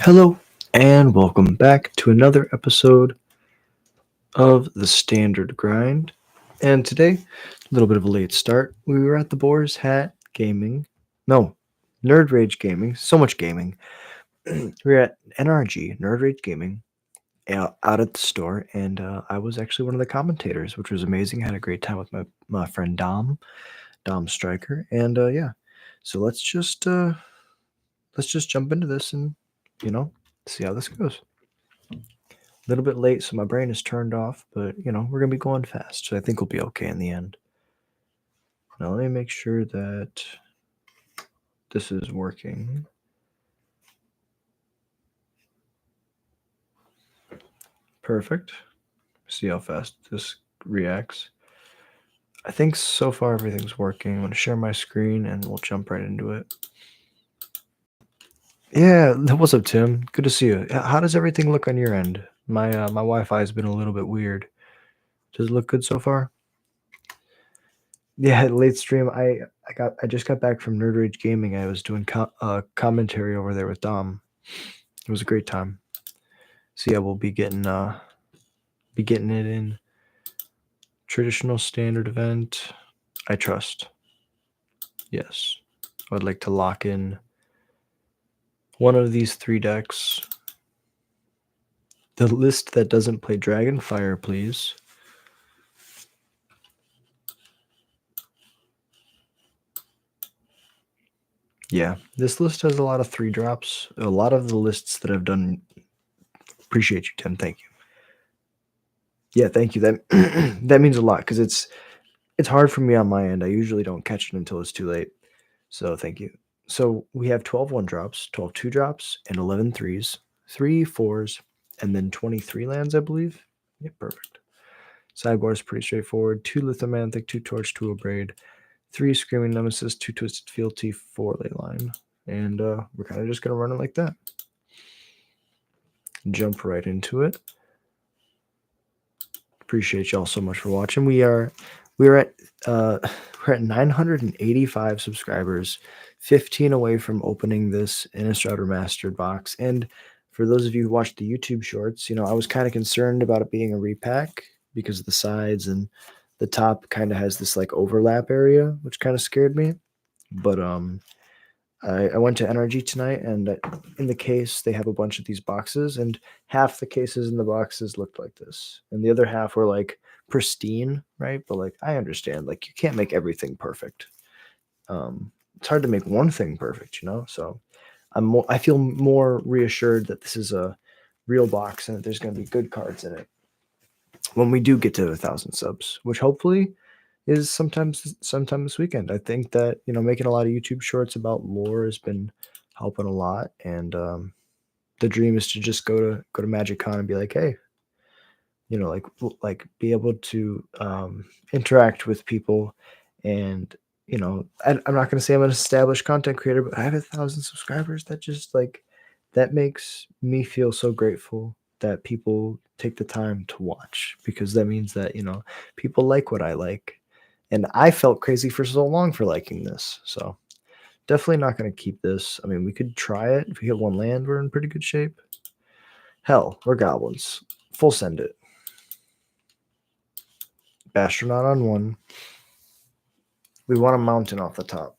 Hello, and welcome back to another episode of the Standard Grind. And today, a little bit of a late start. We were at the Boar's Hat Gaming. No, Nerd Rage Gaming. So much gaming. We were at NRG, Nerd Rage Gaming, out at the store, and I was actually one of the commentators, which was amazing. I had a great time with my friend Dom Stryker, and yeah. So let's just jump into this and you know see how this goes. A little bit late, so my brain is turned off, but we're gonna be going fast, so I think we'll be okay in the end. Now let me make sure that this is working. Perfect. See how fast this reacts. I think so far everything's working. I'm gonna share my screen and we'll jump right into it. Yeah, what's up, Tim? Good to see you. How does everything look on your end? My Wi-Fi has been a little bit weird. Does it look good so far? Yeah, late stream. I just got back from Nerd Rage Gaming. I was doing commentary over there with Dom. It was a great time. So yeah, we'll be getting it in. Traditional standard event. I trust. Yes. I would like to lock in one of these three decks. The list that doesn't play Dragonfire, please. Yeah, this list has a lot of 3-drops. A lot of the lists that I've done. Appreciate you, Tim. Thank you. Yeah, thank you. That that means a lot because it's hard for me on my end. I usually don't catch it until it's too late. So thank you. So we have 12 1-drops, 12 2-drops, and 11 3s, 3 4s, and then 23 lands, I believe. Yeah, perfect. Sideboard is pretty straightforward. 2 Lithomanthic, 2 Torch, 2 Abrade, 3 Screaming Nemesis, 2 Twisted Fealty, 4 Leyline. And we're kind of just going to run it like that. Jump right into it. Appreciate y'all so much for watching. We're at 985 subscribers, 15 away from opening this Innistrad Remastered box. And for those of you who watched the YouTube shorts, I was kind of concerned about it being a repack because the sides and the top kind of has this like overlap area, which kind of scared me. But I went to NRG tonight, and in the case, they have a bunch of these boxes, and half the cases in the boxes looked like this, and the other half were like pristine, right? But like, I understand, like, you can't make everything perfect. It's hard to make one thing perfect, So I feel more reassured that this is a real box and that there's going to be good cards in it when we do get to 1,000 subs, which hopefully is sometime this weekend. I think that making a lot of YouTube shorts about lore has been helping a lot, and the dream is to just go to MagicCon and be like, hey, like be able to interact with people, and I'm not going to say I'm an established content creator, but I have 1,000 subscribers. That just that makes me feel so grateful that people take the time to watch, because that means that people like what I like. And I felt crazy for so long for liking this. So definitely not going to keep this. I mean, we could try it. If we hit one land, we're in pretty good shape. Hell, we're goblins. Full send it. Bastronaut on 1. We want a mountain off the top.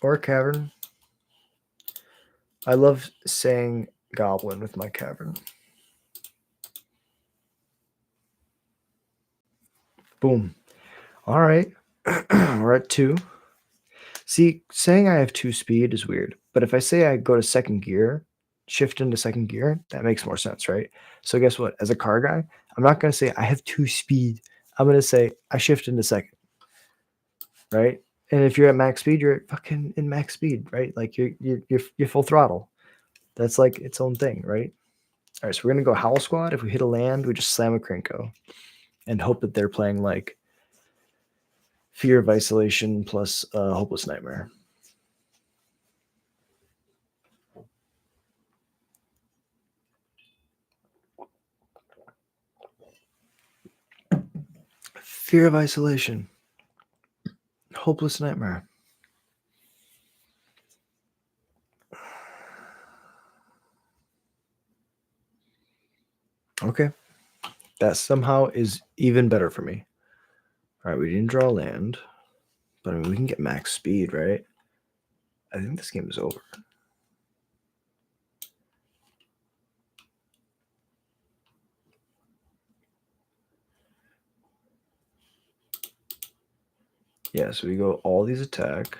Or a cavern. I love saying goblin with my cavern. Boom. All right. We're at 2. See, saying I have 2 speed is weird. But if I say I go to second gear, shift into second gear, that makes more sense, right? So guess what? As a car guy, I'm not going to say I have 2 speed. I'm going to say I shift into second, right? And if you're at max speed, you're fucking in max speed, right? Like you're full throttle. That's like its own thing, right? All right, so we're going to go Howl Squad. If we hit a land, we just slam a Krenko and hope that they're playing like Fear of Isolation plus Hopeless Nightmare. Fear of Isolation. Hopeless Nightmare. Okay. That somehow is even better for me. All right, we didn't draw land, but I mean, we can get max speed, right? I think this game is over. Yeah, so we go all these attack.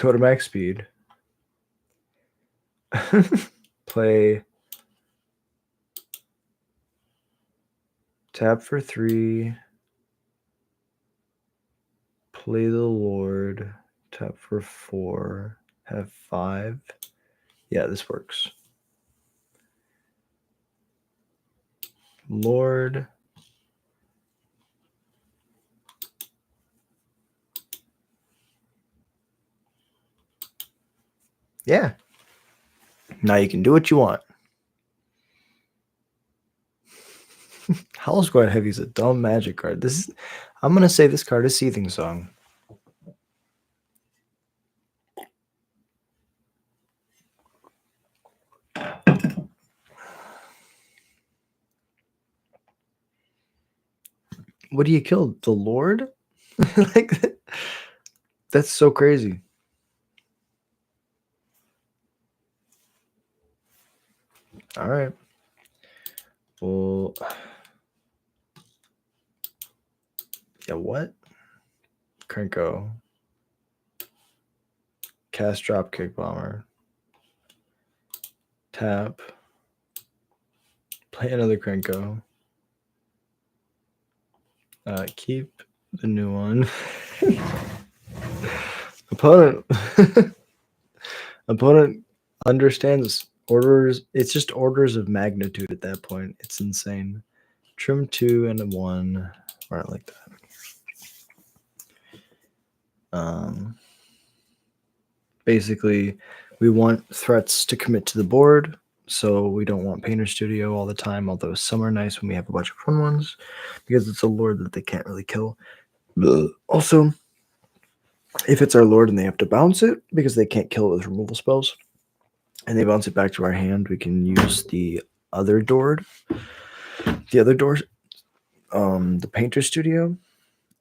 Go to max speed. Play. Tap for 3. Play the Lord. Tap for 4. Have 5. Yeah, this works. Lord. Yeah. Now you can do what you want. Howl's Quite Heavy is a dumb magic card. I'm gonna say this card is Seething Song. What do you kill? The Lord? Like that's so crazy. All right. Well, yeah, what? Krenko. Cast Dropkick Bomber. Tap. Play another Krenko. Keep the new one. Opponent understands orders. It's just orders of magnitude at that point. It's insane. Trim 2 and a 1. Aren't like that. Basically, we want threats to commit to the board, so we don't want Painter Studio all the time, although some are nice when we have a bunch of fun ones, because it's a lord that they can't really kill. Also, if it's our lord and they have to bounce it, because they can't kill it with removal spells, and they bounce it back to our hand, we can use the other door, the Painter Studio,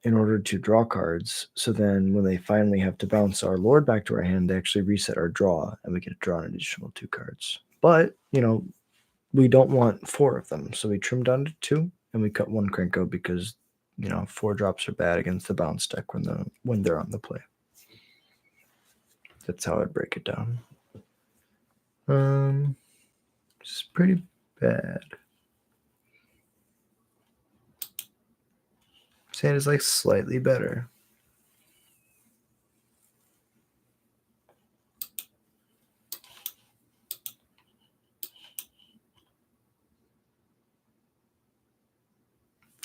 in order to draw cards. So then when they finally have to bounce our lord back to our hand, they actually reset our draw and we get to draw an additional 2 cards. But, we don't want 4 of them. So we trim down to 2 and we cut 1 Krenko because, 4 drops are bad against the bounce deck when they're on the play. That's how I'd break it down. It's pretty bad. Sand is like slightly better.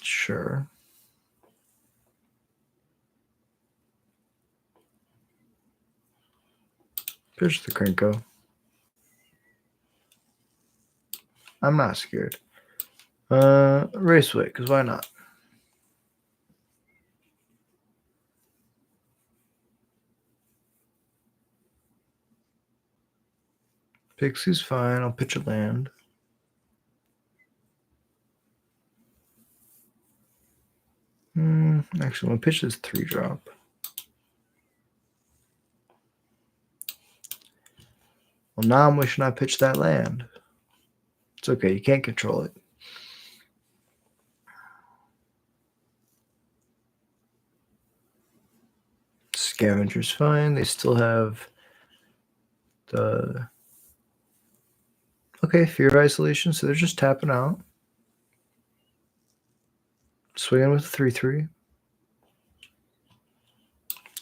Sure. Pitch the Krenko. I'm not scared. Raceway, because why not? Pixie's fine. I'll pitch a land. Actually, I'm going to pitch this 3-drop. Well, now I'm wishing I pitched that land. It's okay. You can't control it. Scavenger's fine. They still have the... Okay, Fear of Isolation. So they're just tapping out. Swinging with a 3/3.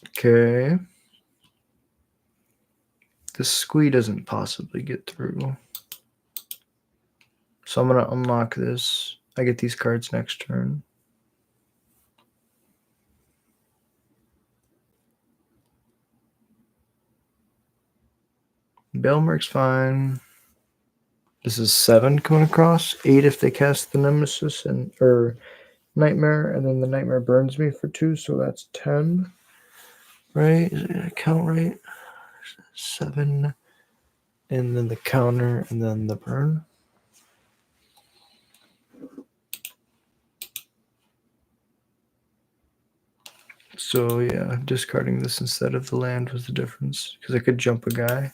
Okay. The squee doesn't possibly get through. So I'm going to unlock this. I get these cards next turn. Belmerk's fine. This is 7 coming across. 8 if they cast the Nemesis or Nightmare, and then the Nightmare burns me for 2, so that's 10. Right? Is it a count right? 7, and then the counter, and then the burn. So yeah, discarding this instead of the land was the difference, because I could jump a guy.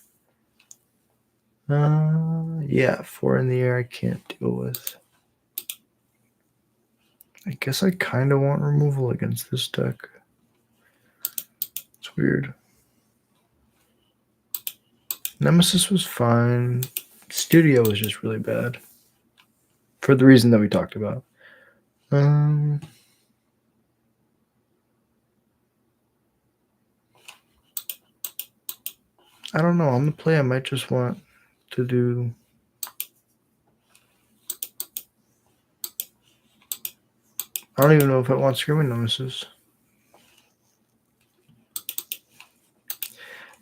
Yeah, 4 in the air I can't deal with. I guess I kind of want removal against this deck. It's weird. Nemesis was fine. Studio was just really bad. For the reason that we talked about. I don't know. On the play, I might just want to do... I don't even know if I want Screaming Nemesis.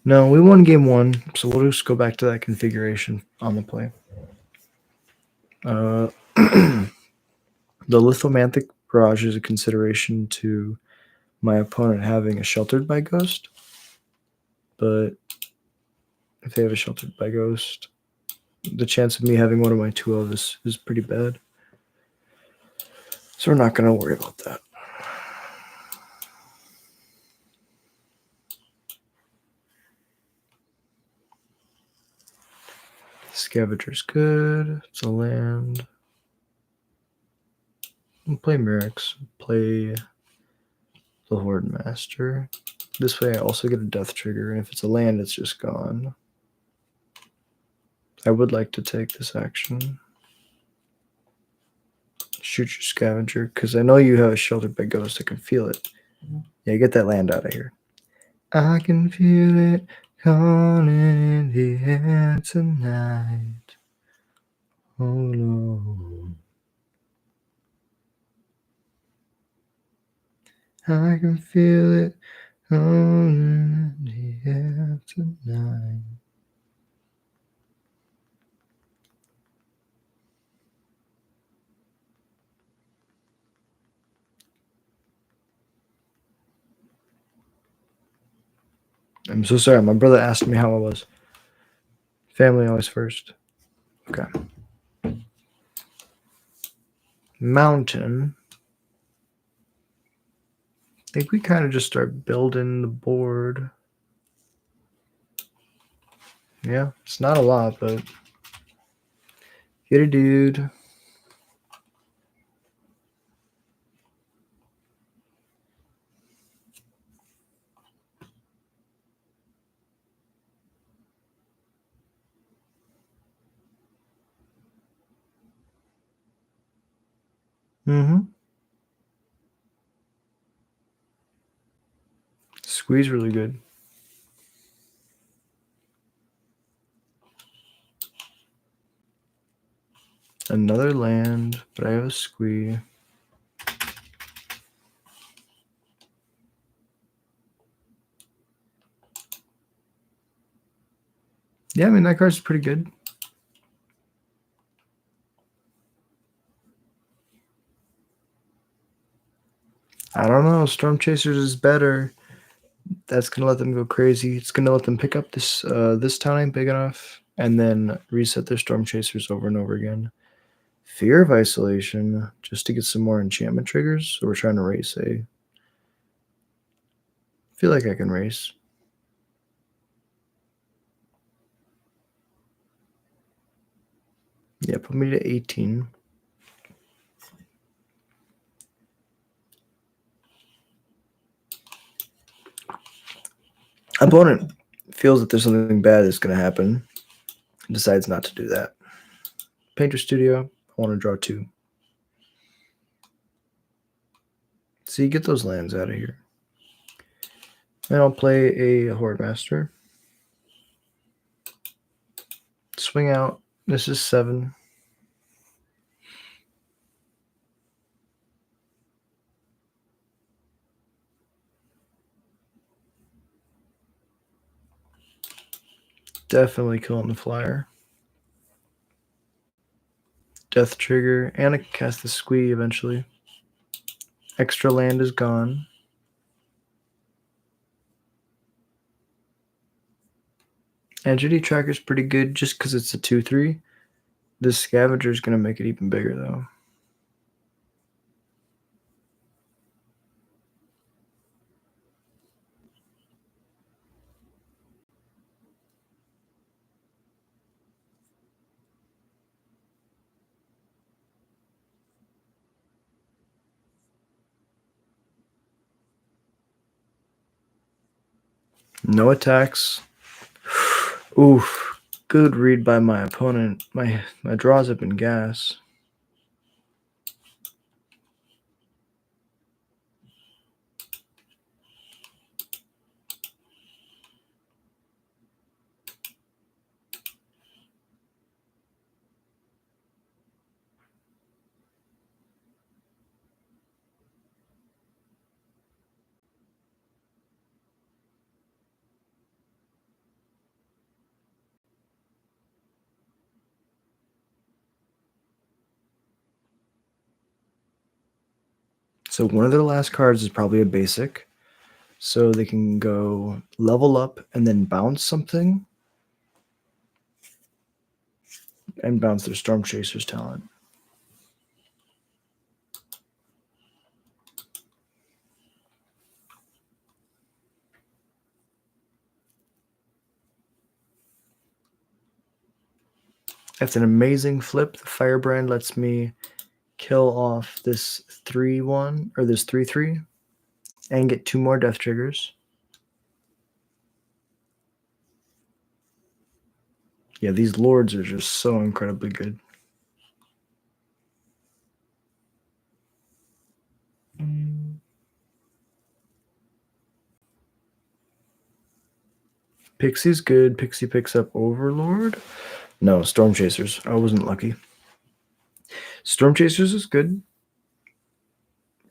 No, we won game 1, so we'll just go back to that configuration on the play. The Lithomanthic Barrage is a consideration to my opponent having a Sheltered by Ghost, but if they have a Sheltered by Ghost, the chance of me having one of my 2 of is pretty bad. So we're not going to worry about that. Scavenger's good. It's a land. We'll play Merrick's. Play the Horde Master. This way I also get a death trigger, and if it's a land, it's just gone. I would like to take this action. Shoot your Scavenger, because I know you have a Sheltered by Ghost. I can feel it. Yeah, get that land out of here. I can feel it calling in the air tonight. Oh no. I can feel it calling in the air tonight. I'm so sorry. My brother asked me how I was. Family always first. Okay. Mountain. I think we kind of just start building the board. Yeah, it's not a lot, but get a dude. Squeeze really good. Another land, but I have a squee. Yeah, I mean, that card's pretty good. I don't know. Storm Chasers is better. That's going to let them go crazy. It's going to let them pick up this this town ain't big enough, and then reset their Storm Chasers over and over again. Fear of Isolation, just to get some more enchantment triggers. So we're trying to race a... I feel like I can race. Yeah, put me to 18. Opponent feels that there's something bad that's going to happen and decides not to do that. Painter Studio, I want to draw 2. So you get those lands out of here. And I'll play a Horde Master. Swing out. This is 7. Definitely killing the flyer. Death trigger, and I can cast the squee eventually. Extra land is gone. Entity Tracker's pretty good just because it's a 2/3. This Scavenger is going to make it even bigger, though. No attacks. Oof. Good read by my opponent. My draws have been gas. So one of their last cards is probably a basic. So they can go level up and then bounce something. And bounce their Storm Chaser's talent. That's an amazing flip. The Firebrand lets me kill off this 3/1 or this 3/3 and get 2 more death triggers. Yeah, these lords are just so incredibly good. Pixie's good. Pixie picks up Overlord. No, Storm Chasers. I wasn't lucky. Storm Chasers is good.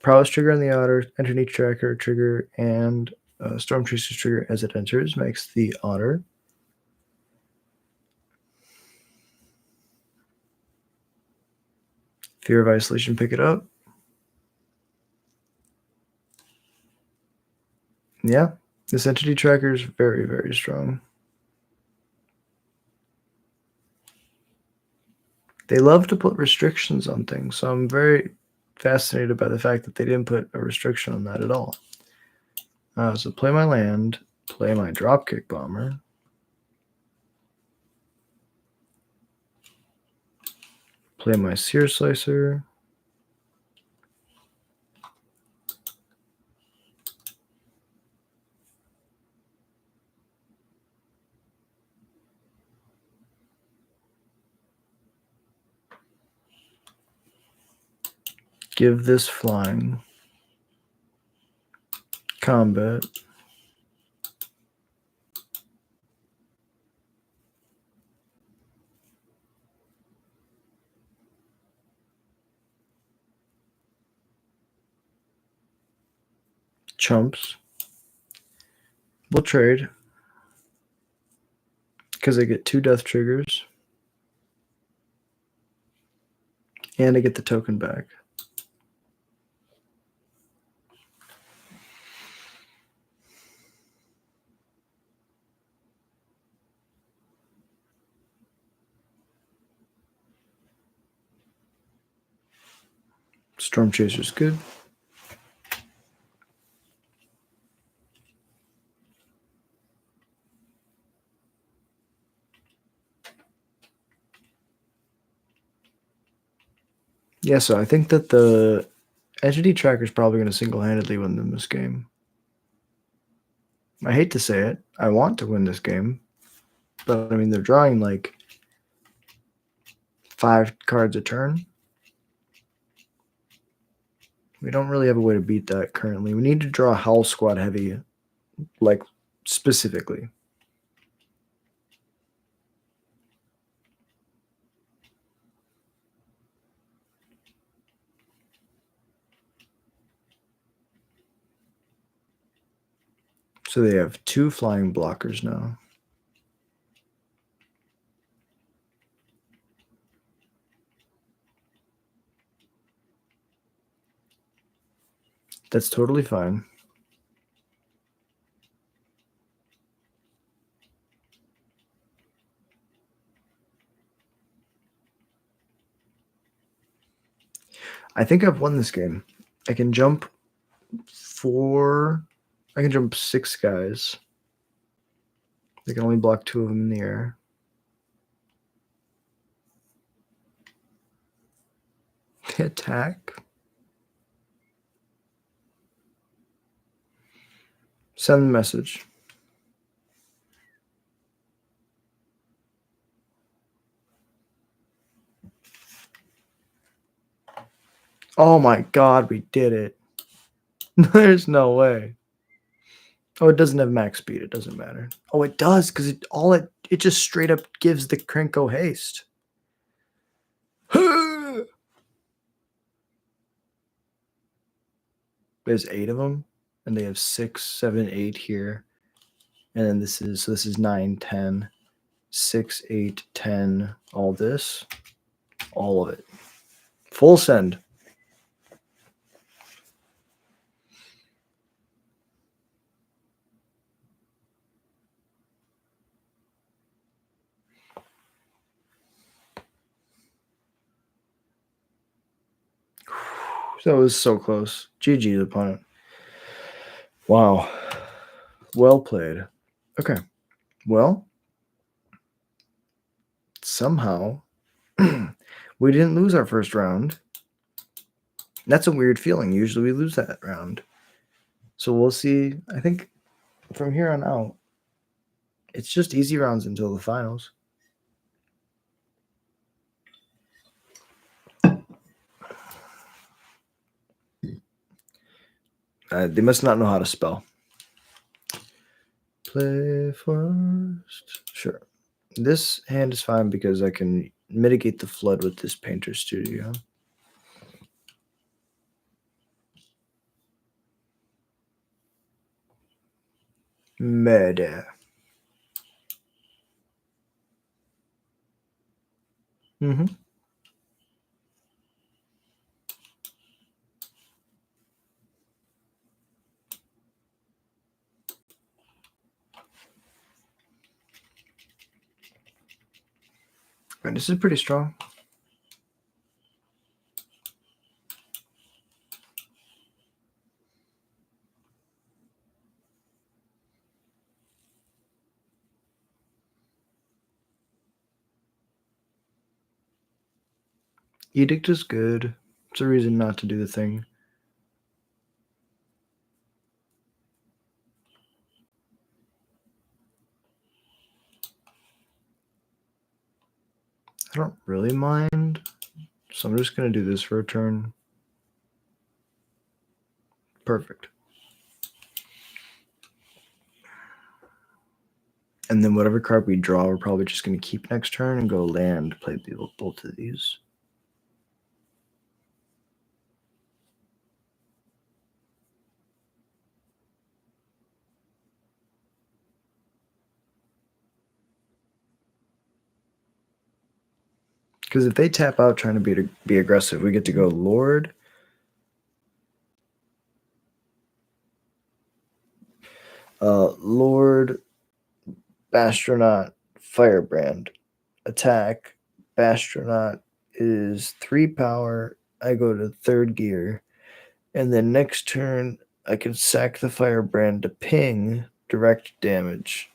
Prowess trigger on the otter, Entity Tracker trigger, and Storm Chasers trigger as it enters makes the otter. Fear of Isolation, pick it up. Yeah, this Entity Tracker is very, very strong. They love to put restrictions on things, so I'm very fascinated by the fact that they didn't put a restriction on that at all. So play my land, play my Dropkick Bomber. Play my Sear Slicer. Give this flying. Combat. Chumps. We'll trade. Because I get 2 death triggers. And I get the token back. Storm Chaser's good. Yeah, so I think that the Entity Tracker is probably going to single-handedly win them this game. I hate to say it. I want to win this game. But, I mean, they're drawing like 5 cards a turn. We don't really have a way to beat that currently. We need to draw Howl Squad heavy, like, specifically. So they have 2 flying blockers now. That's totally fine. I think I've won this game. I can jump 6 guys. They can only block 2 of them in the air. They attack. Send message. Oh my god, we did it. There's no way. Oh, it doesn't have max speed. It doesn't matter. Oh, it does, because it just straight up gives the Krenko haste. There's 8 of them, and they have 6, 7, 8 here. And then this is 9, 10, 6, 8, 10, all this. All of it. Full send. That was so close. GG's opponent. Wow. Well played. Okay. Well, somehow we didn't lose our first round. That's a weird feeling. Usually we lose that round. So we'll see. I think from here on out, it's just easy rounds until the finals. They must not know how to spell. Play first. Sure. This hand is fine because I can mitigate the flood with this Painter Studio. Murder. Mm-hmm. This is pretty strong. Edict is good. It's a reason not to do the thing. I don't really mind, so I'm just going to do this for a turn. Perfect. And then whatever card we draw, we're probably just going to keep next turn and go land, play both of these. Because if they tap out trying to be aggressive, we get to go Lord. Lord, Bastronaut, Firebrand. Attack. Bastronaut is 3 power. I go to 3rd gear. And then next turn, I can sack the Firebrand to ping direct damage.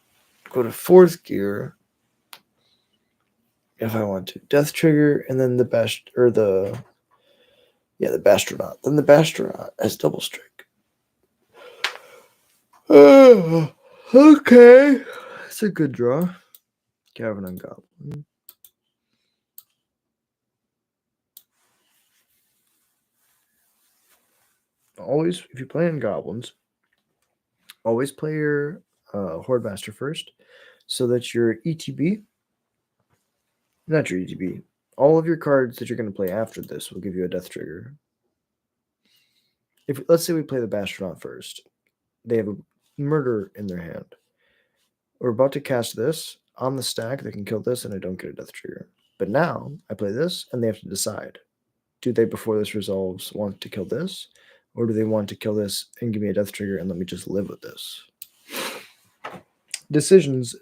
Go to 4th gear. If I want to. Death trigger, and then the Bastronaut. Then the Bastronaut has double strike. Oh, okay. That's a good draw. Gavin and Goblin. Always, if you're playing Goblins, always play your Horde Master first, so that your ETB, not your ETB, all of your cards that you're going to play after this will give you a death trigger. If let's say we play the Bastronaut first, they have a murder in their hand. We're about to cast this on the stack. They can kill this, and I don't get a death trigger. But now I play this, and they have to decide: do they, before this resolves, want to kill this, or do they want to kill this and give me a death trigger and let me just live with this? Decisions.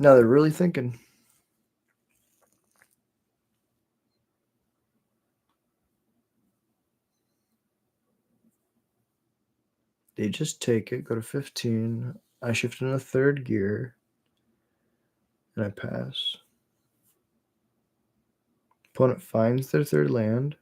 Now they're really thinking. They just take it, go to 15. I shift in a third gear, and I pass. Opponent finds their third land.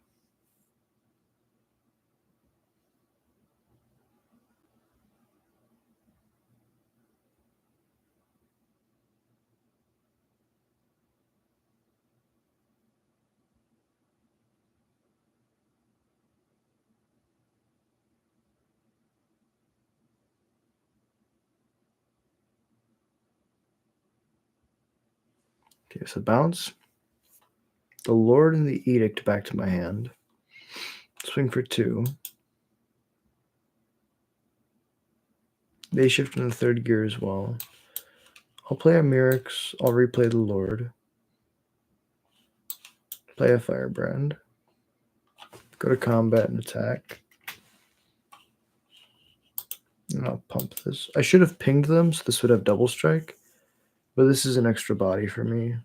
Okay, so bounce. The Lord and the Edict back to my hand. Swing for 2. They shift in the third gear as well. I'll play a Mirrex. I'll replay the Lord. Play a Firebrand. Go to combat and attack. And I'll pump this. I should have pinged them, so this would have double strike. But this is an extra body for me,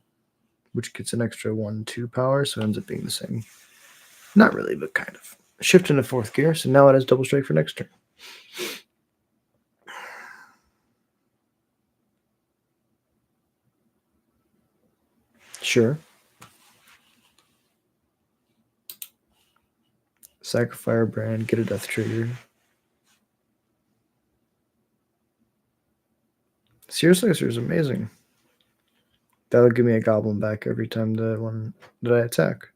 which gets an extra 1/2 power, so it ends up being the same. Not really, but kind of. Shift into fourth gear, so now it has double strike for next turn. Sure. Sack a Firebrand, get a death trigger. Seer Slicer is amazing. That'll give me a goblin back every time that I attack.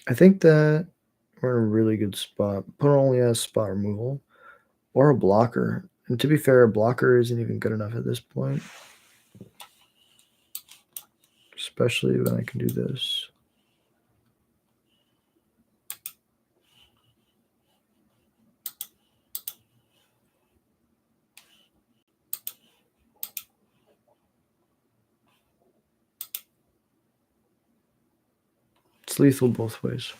I think that we're in a really good spot. Opponent only has spot removal or a blocker. And to be fair, a blocker isn't even good enough at this point. Especially when I can do this. It's lethal both ways.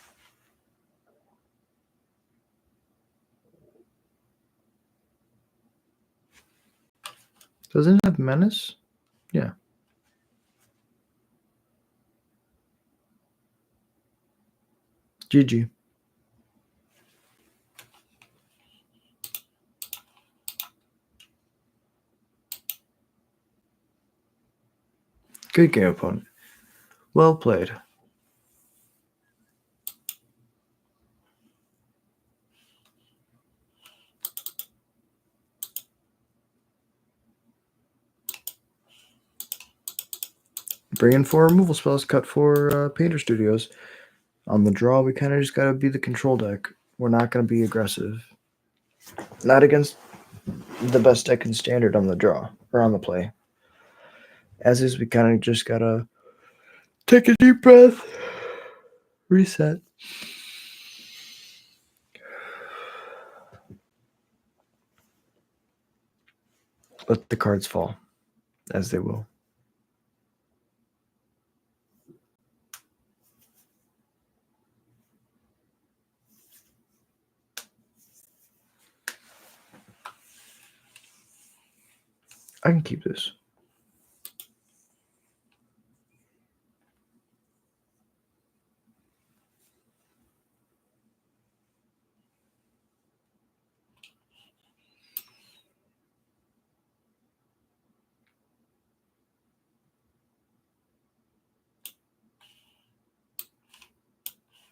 Doesn't it have menace? Yeah. GG. Good game, opponent. Well played. Bring in 4 removal spells, cut for Painter Studios. On the draw, we kind of just got to be the control deck. We're not going to be aggressive. Not against the best deck in Standard on the draw, or on the play. As is, we kind of just got to take a deep breath, reset. Let the cards fall, as they will. I can keep this.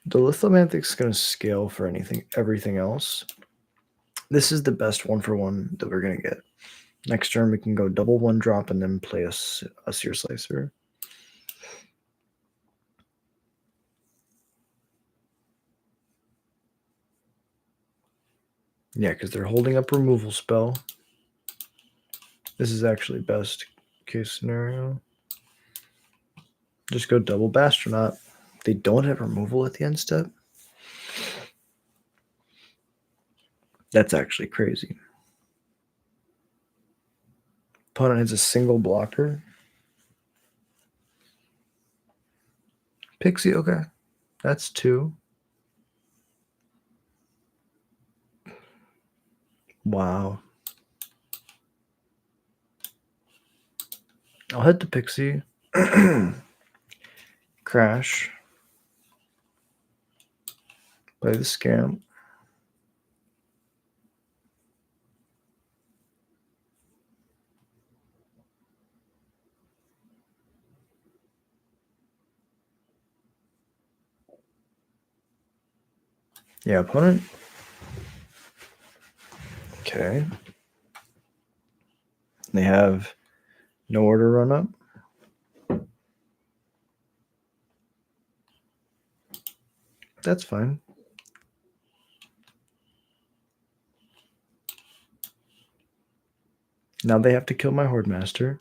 The Lithomantic is going to scale for everything else. This is the best 1-for-1 that we're going to get. Next turn, we can go double 1-drop and then play a Seer Slicer. Yeah, because they're holding up removal spell. This is actually best case scenario. Just go double Bastronaut. They don't have removal at the end step. That's actually crazy. Opponent has a single blocker. Pixie, okay. That's 2. Wow. I'll hit the Pixie. Crash. Play the Scamp. Yeah, opponent. Okay. They have no order run up. That's fine. Now they have to kill my Horde Master.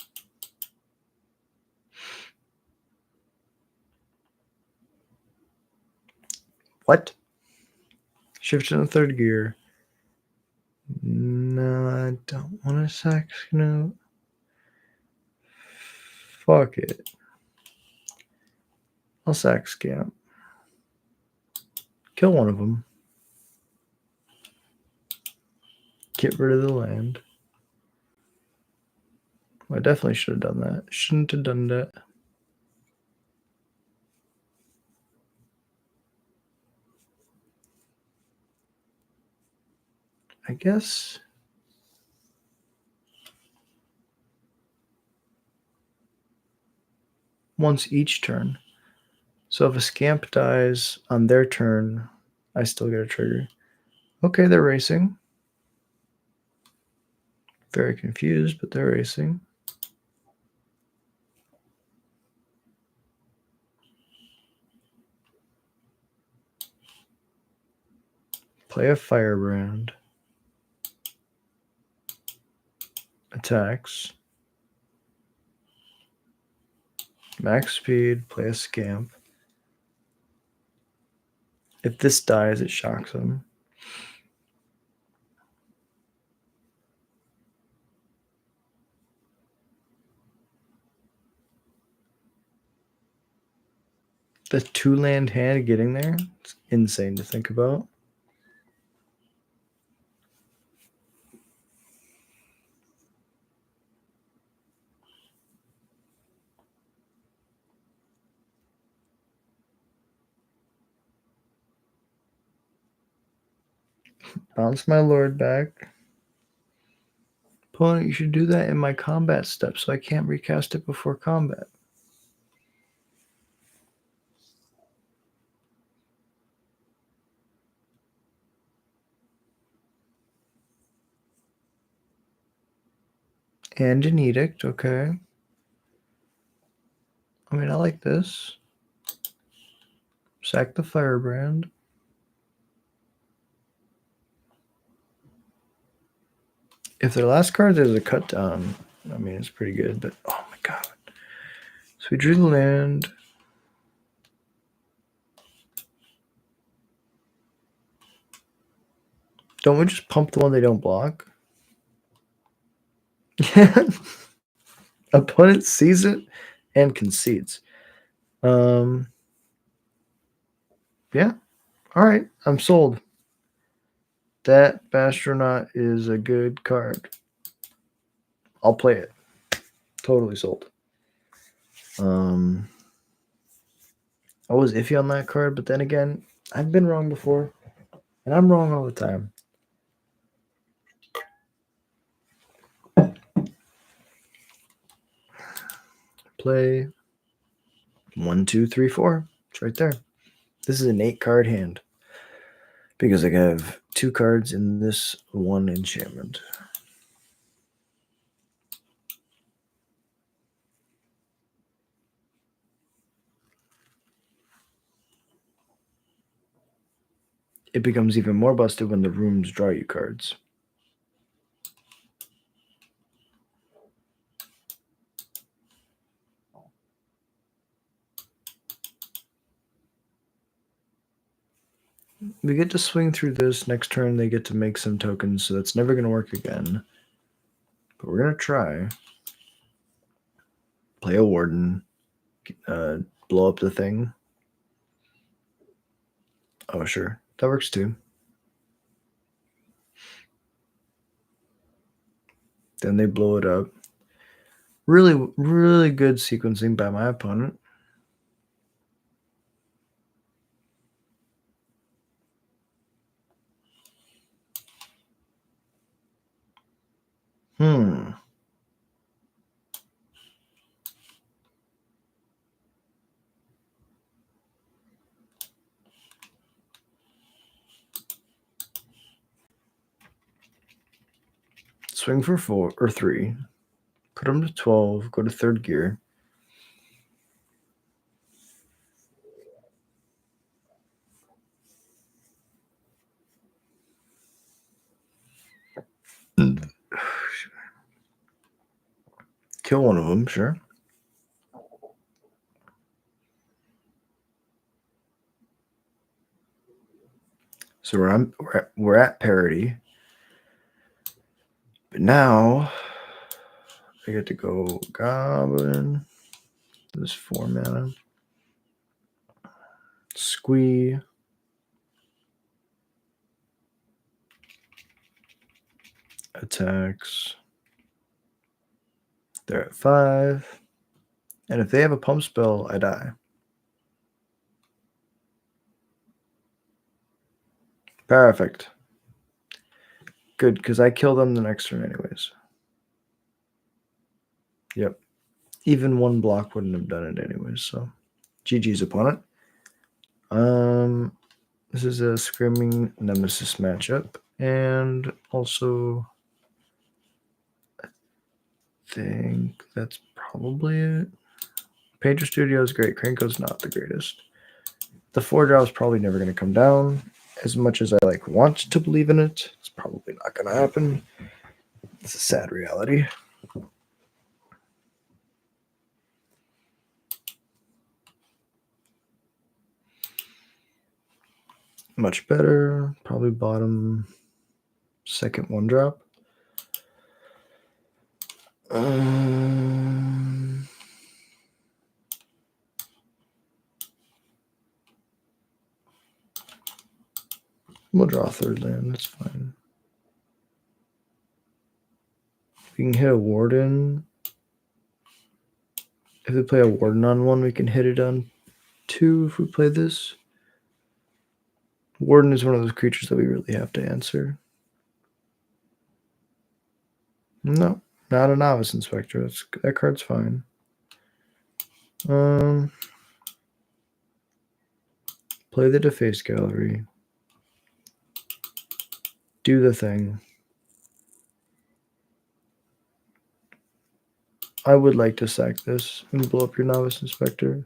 What? Shift in the 3rd gear. No, I don't want to sack Snoot. Fuck it. I'll sack Scamp. Kill one of them. Get rid of the land. I definitely should have done that. Shouldn't have done that. I guess. Once each turn. So if a Scamp dies on their turn, I still get a trigger. Okay, they're racing. Very confused, but they're racing. Play a Firebrand. Attacks. Max speed, play a Scamp. If this dies, it shocks him. The 2-land hand getting there, it's insane to think about. Bounce my Lord back. Opponent, you should do that in my combat step so I can't recast it before combat. And an Edict, okay. I mean, I like this. Sack the Firebrand. If their last card is a cut down, I mean, it's pretty good, but oh my god. So we drew the land. Don't we just pump the one they don't block? Opponent sees it and concedes. Yeah. All right. I'm sold. That Bastronaut is a good card. I'll play it. Totally sold. I was iffy on that card, but then again, I've been wrong before, and I'm wrong all the time. Play 1, 2, 3, 4. It's right there. This is an 8-card hand because I have 2 cards in this 1 enchantment. It becomes even more busted when the rooms draw you cards. We get to swing through this. Next turn, they get to make some tokens, so that's never going to work again. But we're going to try. play a warden, blow up the thing. Oh, sure. That works too. Then they blow it up. Really, really good sequencing by my opponent. Swing for 4 or 3. Put them to 12. Go to third gear. Kill one of them, sure. So we're at parity. But now I get to go Goblin. This 4 mana. Squee. Attacks. They're at 5. And if they have a pump spell, I die. Perfect. Good, because I kill them the next turn anyways. Yep. Even one block wouldn't have done it anyways, so GG's opponent. This is a Screaming Nemesis matchup, and also I think that's probably it. Painter Studio is great. Krenko's not the greatest. The 4-drop is probably never going to come down. As much as I want to believe in it, it's probably not going to happen. It's a sad reality. Much better. Probably bottom second 1-drop. We'll draw a third land. That's fine. We can hit a warden. If we play a warden on 1, we can hit it on 2 if we play this. Warden is one of those creatures that we really have to answer. No, not a Novice Inspector. That card's fine. Play the Deface Gallery. Do the thing. I would like to sack this and blow up your Novice Inspector.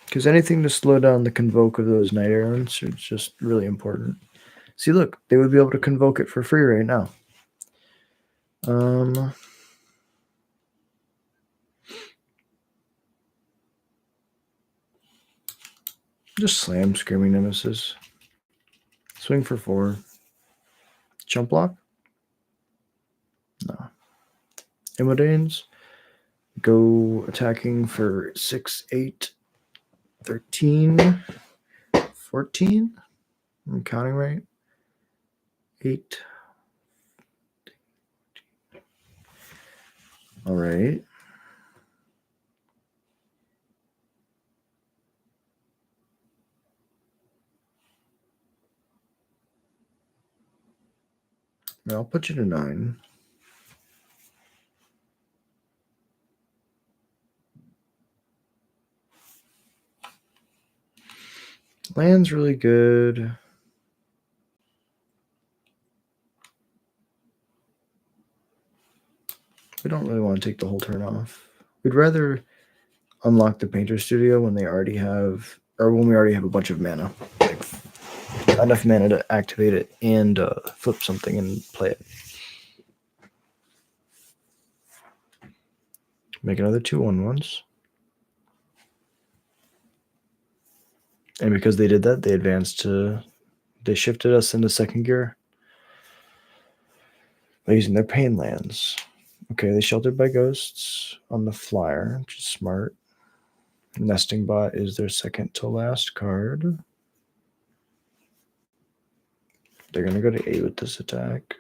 Because anything to slow down the convoke of those Night Errants is just really important. See, look, they would be able to convoke it for free right now. Just slam Screaming Nemesis. Swing for 4. Jump block? No. Immodanes. Go attacking for 6, 8, 13, 14. I'm counting right. 8. All right. I'll put you to 9. Land's really good. We don't really want to take the whole turn off. We'd rather unlock the Painter Studio when they already have, or when we already have a bunch of mana. Like enough mana to activate it and flip something and play it. Make another 2/1/1s. And because they did that, they advanced to They shifted us into second gear by using their pain lands. Okay, they sheltered by ghosts on the flyer, which is smart. Nesting Bot is their second to last card. They're going to go to 8 with this attack.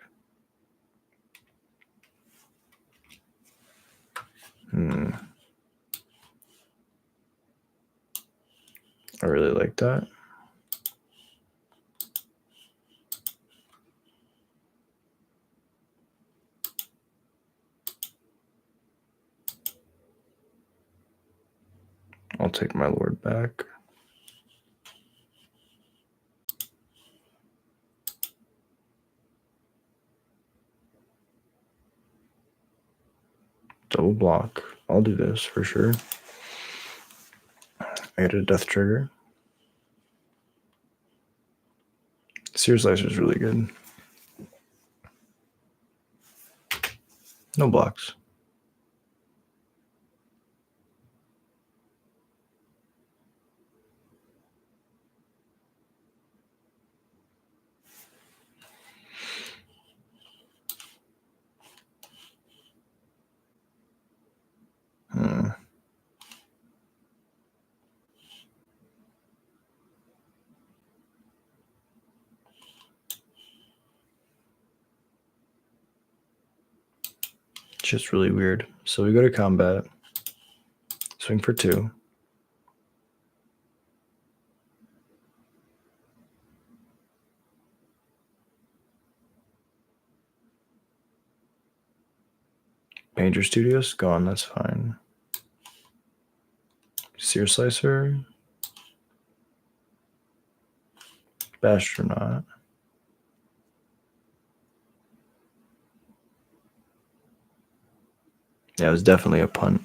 I really like that. I'll take my Lord back. Double block. I'll do this for sure. I get a death trigger. Sear Slicer is really good. No blocks. It's just really weird. So we go to combat. Swing for 2. Painter Studios, gone, that's fine. Sear Slicer. Bastronaut. Yeah, it was definitely a punt.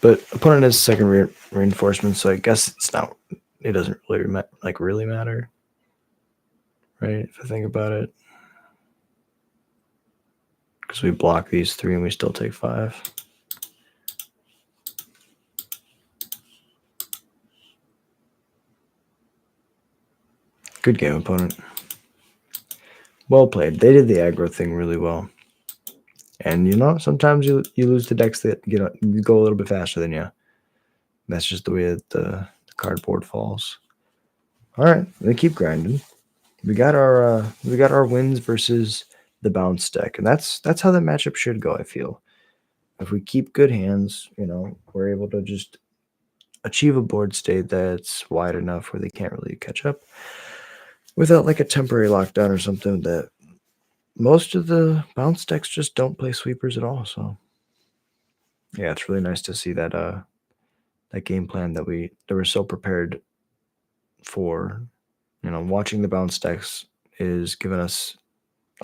But opponent has second reinforcement, so I guess it's not. It doesn't really really matter, right? If I think about it, because we block these 3 and we still take 5. Good game, opponent. Well played. They did the aggro thing really well. And you know, sometimes you lose to decks that go a little bit faster than you. That's just the way that the cardboard falls. All right, we keep grinding. We got our wins versus the bounce deck, and that's how the matchup should go. I feel if we keep good hands, you know, we're able to just achieve a board state that's wide enough where they can't really catch up without like a temporary lockdown or something. That most of the bounce decks just don't play sweepers at all. So yeah, it's really nice to see that that game plan that we were so prepared for. You know, watching the bounce decks is giving us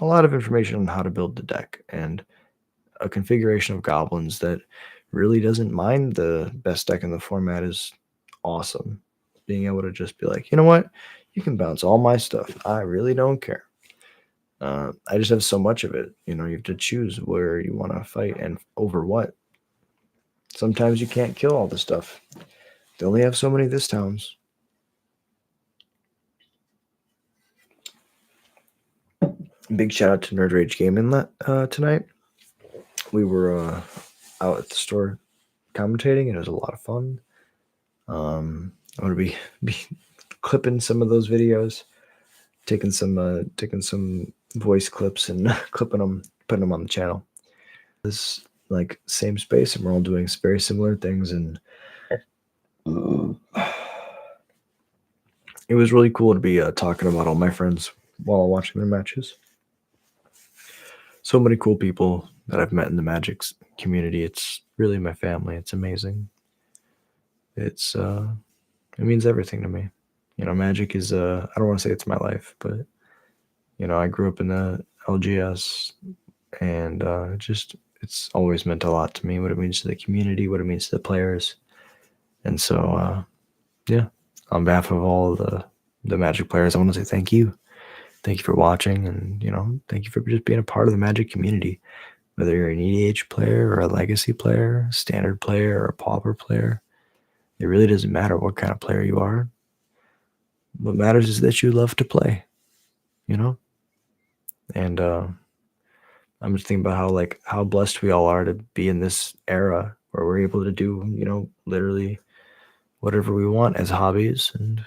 a lot of information on how to build the deck and a configuration of goblins that really doesn't mind the best deck in the format is awesome. Being able to just be like, you know what, you can bounce all my stuff. I really don't care. I just have so much of it. You know, you have to choose where you want to fight and over what. Sometimes you can't kill all the stuff. They only have so many this towns. Big shout out to Nerd Rage Gaming tonight. We were out at the store commentating, and it was a lot of fun. I'm gonna be clipping some of those videos, taking some voice clips and clipping them, putting them on the channel. This like same space, and we're all doing very similar things, and it was really cool to be talking about all my friends while watching their matches. So many cool people that I've met in the Magic community. It's really my family. It's amazing. It means everything to me. You know, Magic is I don't want to say it's my life, but you know, I grew up in the LGS, and it's always meant a lot to me. What it means to the community, what it means to the players, and so yeah. On behalf of all the Magic players, I want to say thank you. Thank you for watching, and you know, thank you for just being a part of the Magic community. Whether you're an EDH player or a Legacy player, Standard player or a Pauper player, it really doesn't matter what kind of player you are. What matters is that you love to play. you know? And I'm just thinking about how blessed we all are to be in this era where we're able to do, literally whatever we want as hobbies. And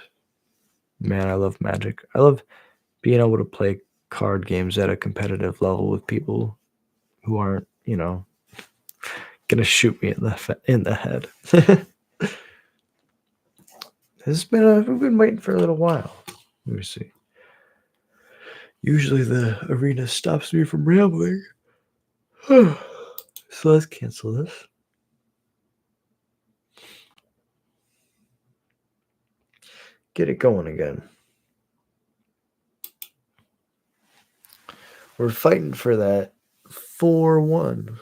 man, I love Magic. I love being able to play card games at a competitive level with people who aren't, gonna shoot me in the head. We've been waiting for a little while. Let me see. Usually the arena stops me from rambling. So let's cancel this. Get it going again. We're fighting for that 4-1.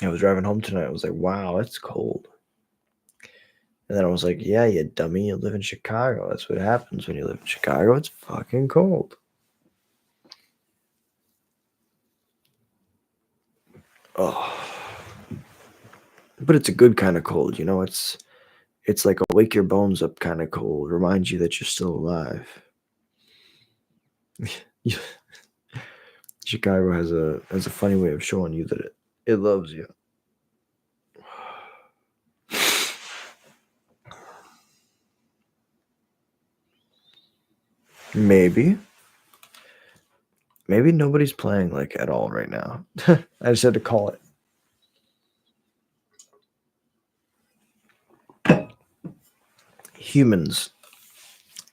I was driving home tonight. I was like, wow, it's cold. And then I was like, yeah, you dummy. You live in Chicago. That's what happens when you live in Chicago. It's fucking cold. Oh. But it's a good kind of cold, It's like a wake your bones up kind of cold. Reminds you that you're still alive. Chicago has a funny way of showing you that it loves you. Maybe nobody's playing like at all right now. I just had to call it. Humans.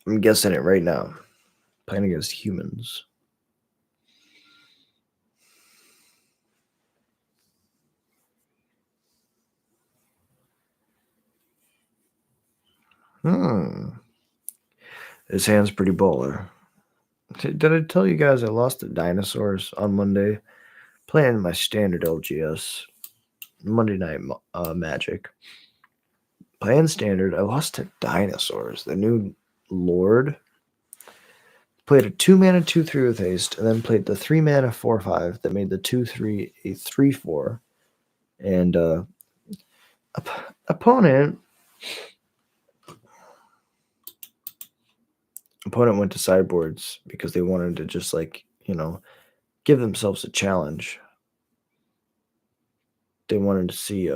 I'm guessing it right now. Playing against humans. His hand's pretty baller. Did I tell you guys I lost the dinosaurs on Monday? Playing my standard LGS. Monday Night Magic. Playing standard, I lost to dinosaurs. The new Lord. Played a 2-mana 2/3 with haste, and then played the 3-mana 4/5 that made the 2/3 a 3/4. And opponent went to sideboards because they wanted to just give themselves a challenge. They wanted to see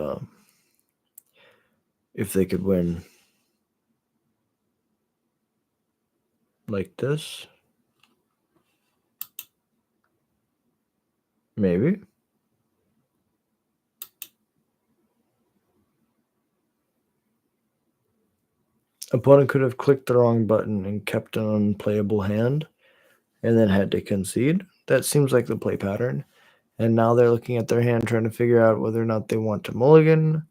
if they could win like this. Maybe. Opponent could have clicked the wrong button and kept an unplayable hand and then had to concede. That seems like the play pattern. And now they're looking at their hand trying to figure out whether or not they want to mulligan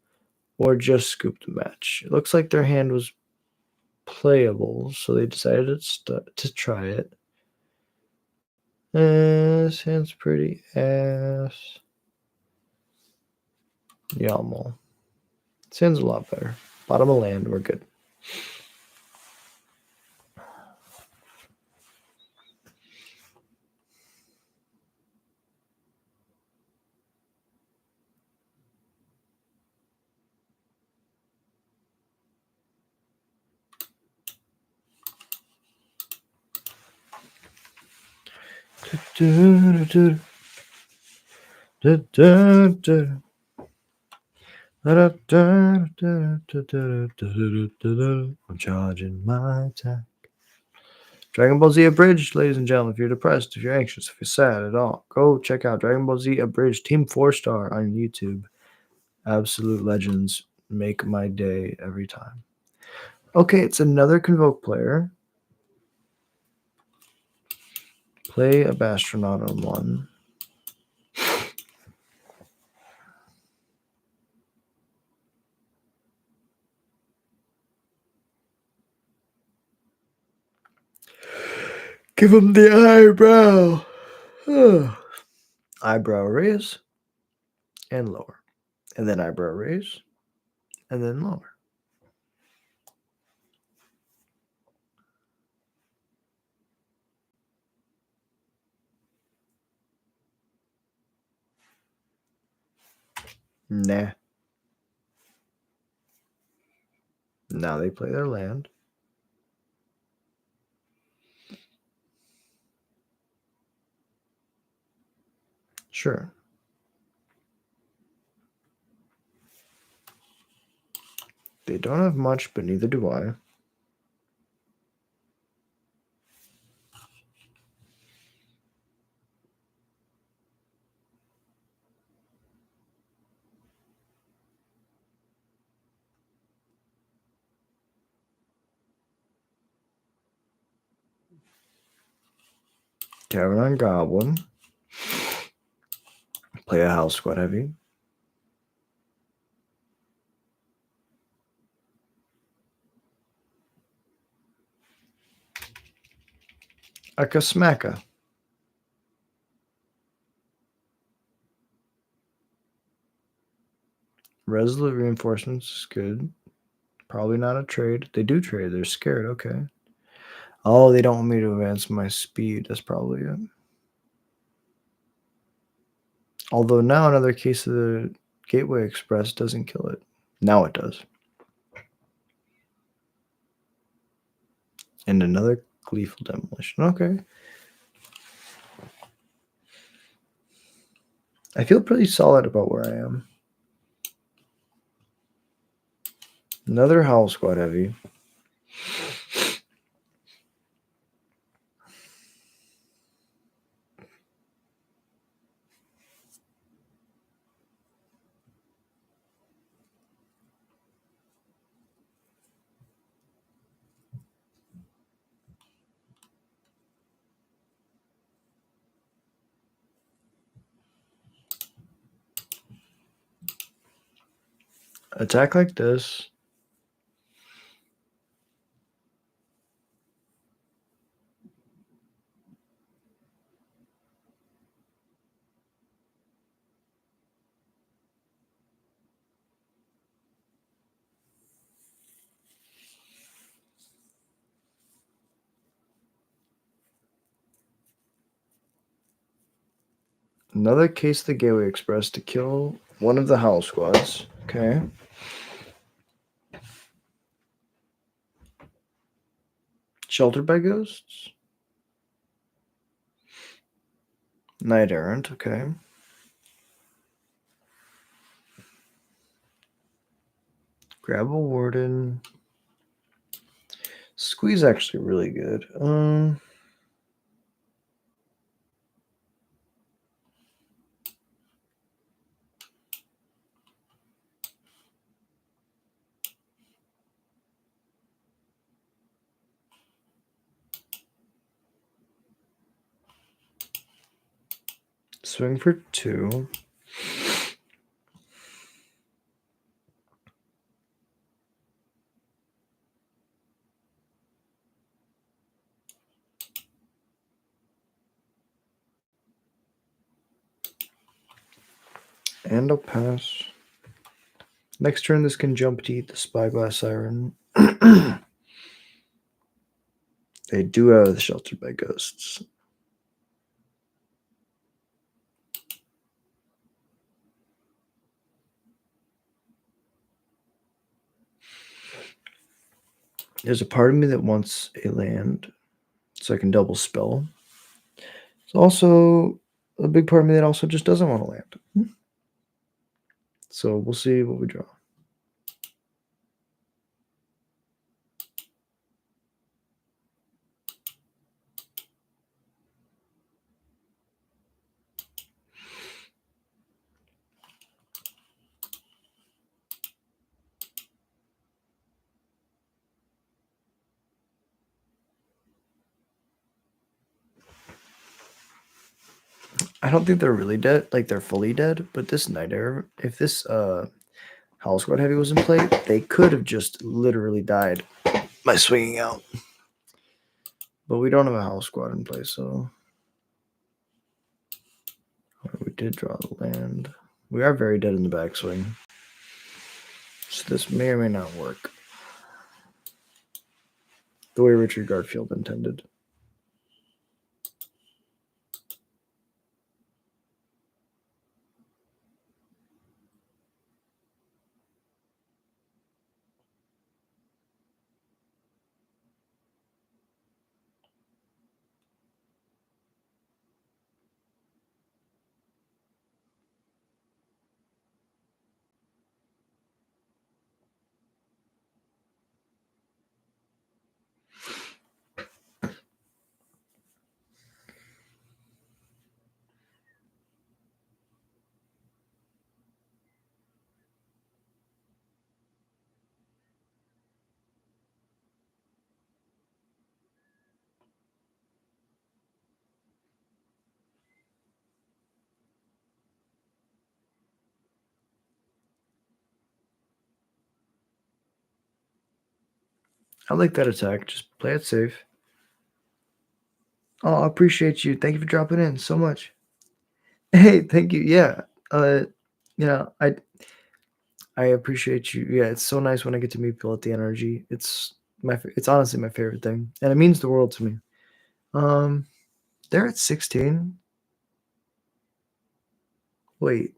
or just scoop the match. It looks like their hand was playable, so they decided to try it. This hand's pretty ass. Yamal. This hand's a lot better. Bottom of land, we're good. I'm charging my attack. Dragon Ball Z Abridged, ladies and gentlemen. If you're depressed, if you're anxious, if you're sad at all, go check out Dragon Ball Z Abridged Team 4-Star on YouTube. Absolute legends make my day every time. Okay, it's another Convoke player. Play a Bastronaut on 1. Give him the eyebrow. Eyebrow raise and lower. And then eyebrow raise and then lower. Nah. Now they play their land. Sure. They don't have much, but neither do I. Tavern on Goblin. Play a house squad heavy. Akasmaka. Resolute reinforcements is good. Probably not a trade. They do trade. They're scared. Okay. Oh, they don't want me to advance my speed. That's probably it. Although now another case of the Gateway Express doesn't kill it. Now it does. And another Gleeful Demolition. Okay. I feel pretty solid about where I am. Another Howl Squad heavy. Attack like this. Another case of the Gateway Express to kill one of the Howl Squads. Okay. Sheltered by Ghosts. Knight Errant. Okay. Grab a Warden. Squeeze actually really good. Swing for 2. And I'll pass. Next turn, this can jump to eat the Spyglass Siren. They do have the Sheltered by Ghosts. There's a part of me that wants a land so I can double spell. There's also a big part of me that also just doesn't want a land. So we'll see what we draw. I don't think they're really dead, like they're fully dead, but this Night Air, if this Howl Squad Heavy was in play, they could have just literally died by swinging out. But we don't have a Howl Squad in play, so we did draw the land. We are very dead in the backswing. So this may or may not work. The way Richard Garfield intended. I like that attack. Just play it safe. Oh, I appreciate you. Thank you for dropping in so much. Hey, thank you. Yeah. Uh, you know, I appreciate you. Yeah, it's so nice when I get to meet people at the energy. It's honestly my favorite thing, and it means the world to me. Um, they're at 16. Wait,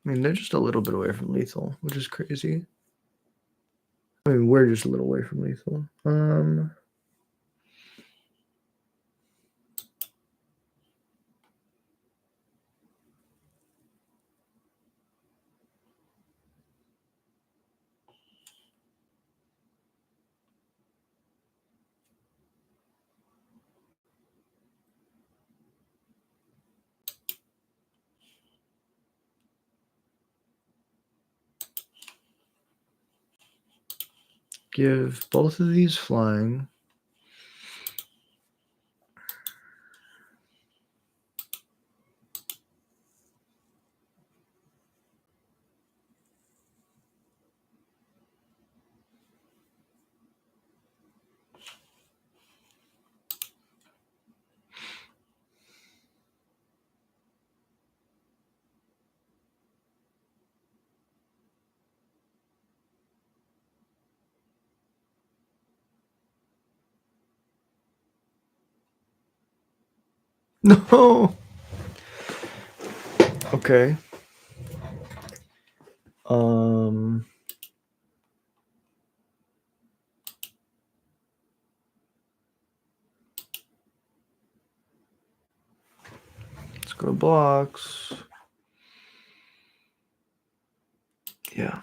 I mean they're just a little bit away from lethal, which is crazy. I mean we're just a little away from lethal. Give both of these flying. No. Okay. Um. Let's go to blocks. Yeah.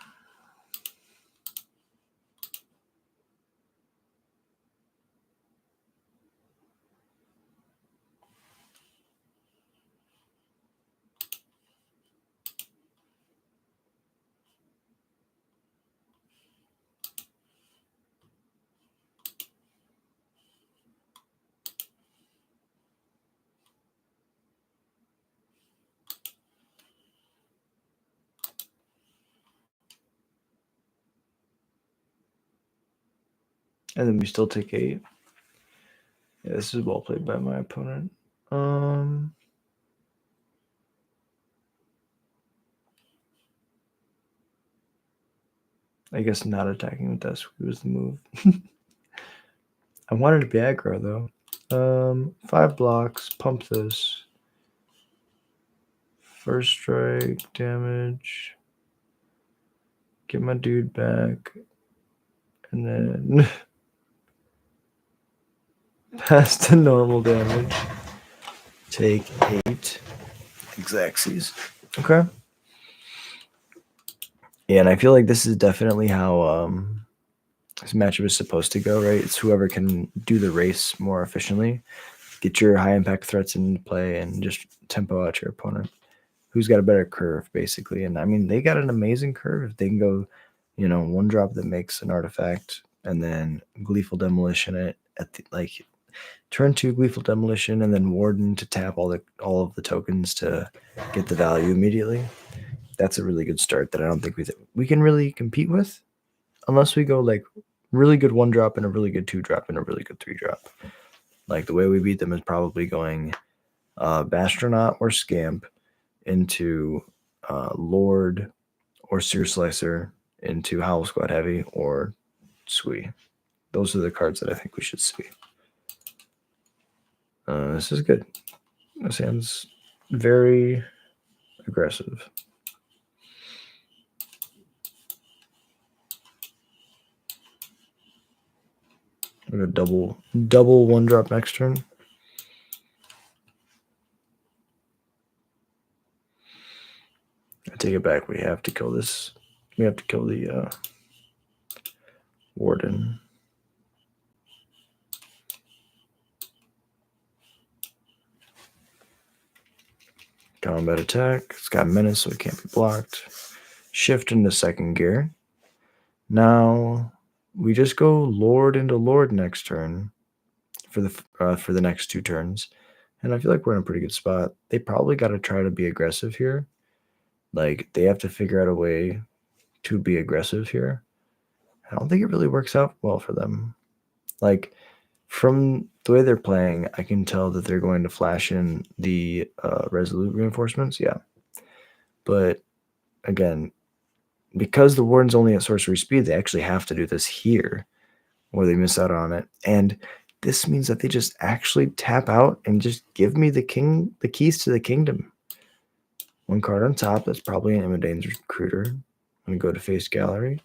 And then we still take 8. Yeah, this is well played by my opponent. I guess not attacking with that sweep was the move. I wanted to be aggro though. 5 blocks, pump this. First strike, damage. Get my dude back. And then pass to normal damage. Take 8 exactsies. Okay. Yeah, and I feel like this is definitely how this matchup is supposed to go, right? It's whoever can do the race more efficiently, get your high impact threats into play, and just tempo out your opponent. Who's got a better curve, basically? And I mean, they got an amazing curve. They can go, one drop that makes an artifact, and then Gleeful Demolition it at the turn 2 Gleeful Demolition, and then Warden to tap all of the tokens to get the value immediately. That's a really good start that I don't think we can really compete with, unless we go like really good 1-drop and a really good 2-drop and a really good 3-drop. Like the way we beat them is probably going Bastronaut or Scamp into Lord or Sear Slicer into Howl Squad Heavy or Sui. Those are the cards that I think we should see. This is good. This hand's very aggressive. I'm gonna double 1-drop next turn. I take it back. We have to kill this. We have to kill the Warden. Combat attack. It's got menace, so it can't be blocked. Shift into second gear. Now we just go Lord into Lord next turn for the next 2 turns, And I feel like we're in a pretty good spot. They probably got to try to be aggressive here. Like, they have to figure out a way to be aggressive here. I don't think it really works out well for them. Like, from the way they're playing, I can tell that they're going to flash in the resolute reinforcements. Yeah. But again, because the warden's only at sorcery speed, they actually have to do this here or they miss out on it. And this means that they just actually tap out and just give me the keys to the kingdom. One card on top, that's probably an Immodane's Recruiter. I'm going to go to face gallery.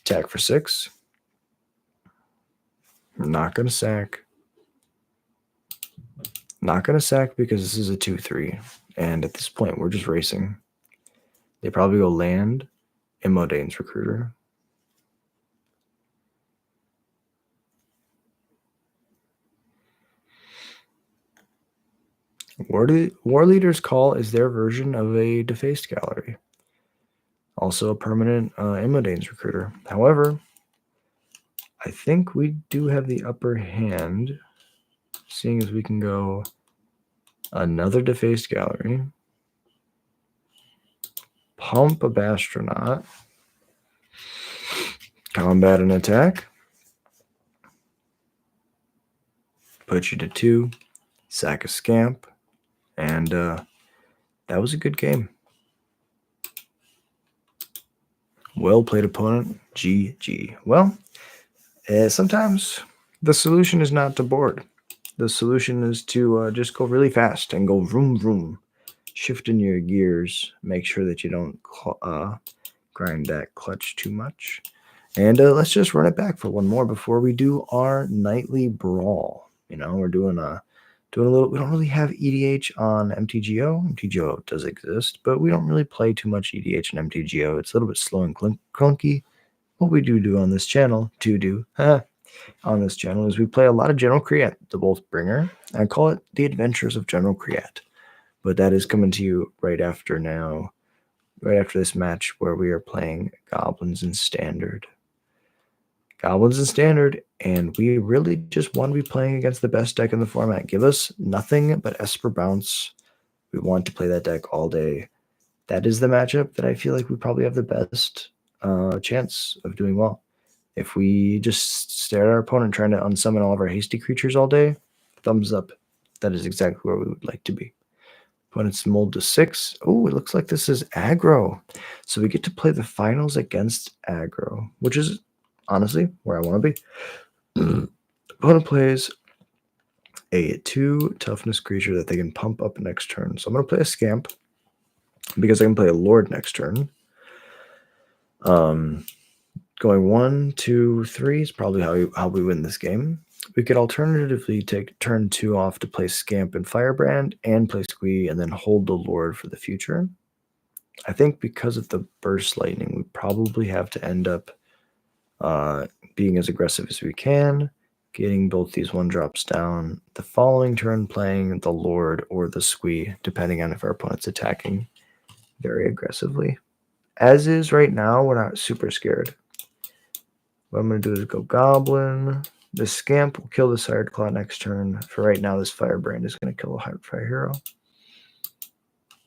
Attack for 6. I'm not going to sack. Not going to sack because this is a 2-3. And at this point, we're just racing. They probably go land, Immodane's Recruiter. War Leader's Call is their version of a defaced gallery. Also a permanent Immodane's Recruiter. However, I think we do have the upper hand, seeing as we can go another defaced gallery, pump a Bastronaut, combat an attack, put you to 2, sack a scamp, and that was a good game. Well played, opponent. GG. Well, sometimes the solution is not to board. The solution is to just go really fast and go vroom vroom, shifting your gears. Make sure that you don't grind that clutch too much. And let's just run it back for one more before we do our nightly brawl. You know, we're doing a little. We don't really have EDH on mtgo. mtgo does exist, but we don't really play too much EDH and mtgo. It's a little bit slow and clunky. What we do on this channel, on this channel, is we play a lot of General Kriat, the Bolt Bringer. I call it the Adventures of General Kriat. But that is coming to you right after this match where we are playing Goblins in Standard. And we really just want to be playing against the best deck in the format. Give us nothing but Esper Bounce. We want to play that deck all day. That is the matchup that I feel like we probably have the best chance of doing well. If we just stare at our opponent trying to unsummon all of our hasty creatures all day, thumbs up. That is exactly where we would like to be. Opponent's mold to 6. Oh, it looks like this is aggro. So we get to play the finals against aggro, which is honestly where I want to be. Opponent plays a 2 toughness creature that they can pump up next turn. So I'm going to play a Scamp because I can play a Lord next turn. Going 1, 2, 3 is probably how we win this game. We could alternatively take turn 2 off to play Scamp and Firebrand and play Squee and then hold the Lord for the future. I think because of the Burst Lightning, we probably have to end up being as aggressive as we can, getting both these 1-drops down. The following turn playing the Lord or the Squee, depending on if our opponent's attacking very aggressively. As is right now, we're not super scared. What I'm going to do is go Goblin. The Scamp will kill the Sired Claw next turn. For right now, this Firebrand is going to kill a Heartfire Hero.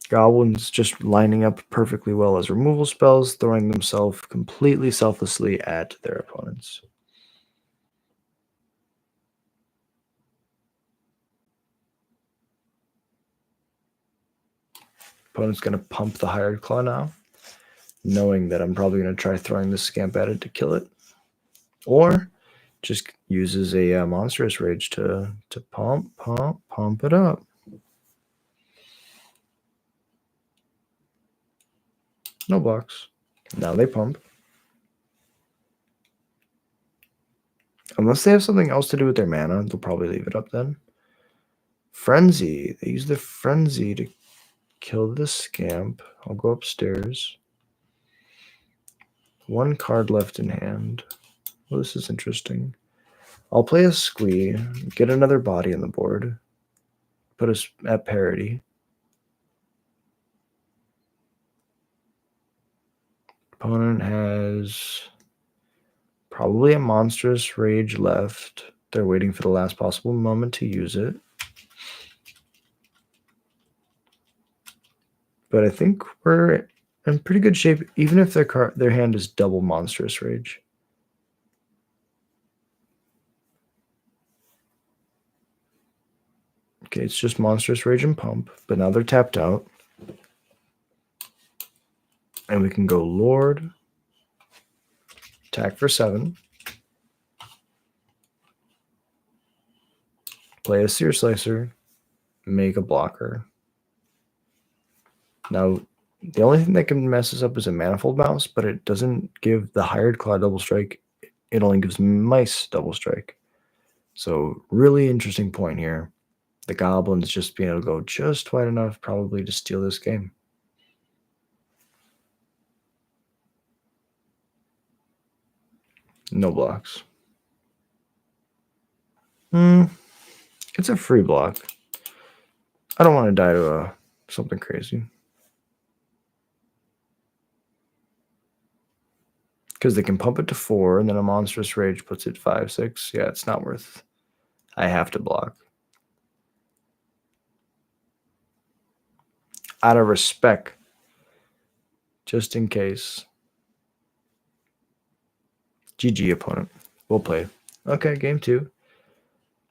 Goblin's just lining up perfectly well as removal spells, throwing themselves completely selflessly at their opponents. Opponent's going to pump the Hired Claw now, knowing that I'm probably going to try throwing the Scamp at it to kill it. Or just uses a Monstrous Rage to pump it up. No blocks. Now they pump. Unless they have something else to do with their mana, they'll probably leave it up then. Frenzy. They use the Frenzy to kill the Scamp. I'll go upstairs. 1 card left in hand. Well, this is interesting. I'll play a Squee, get another body on the board, put us at parity. Opponent has probably a Monstrous Rage left. They're waiting for the last possible moment to use it. But I think we're in pretty good shape, even if their hand is double Monstrous Rage. Okay, it's just Monstrous Rage and Pump, but now they're tapped out. And we can go Lord, attack for 7, play a Seer Slicer, make a blocker. Now, the only thing that can mess us up is a Manifold Mouse, but it doesn't give the Hired Claw double strike. It only gives Mice double strike. So, really interesting point here. The Goblins just being able to go just wide enough probably to steal this game. No blocks. It's a free block. I don't want to die to something crazy. Because they can pump it to 4, and then a Monstrous Rage puts it 5, 6. Yeah, it's not worth. I have to block. Out of respect. Just in case. GG, opponent. We'll play. Okay, game 2.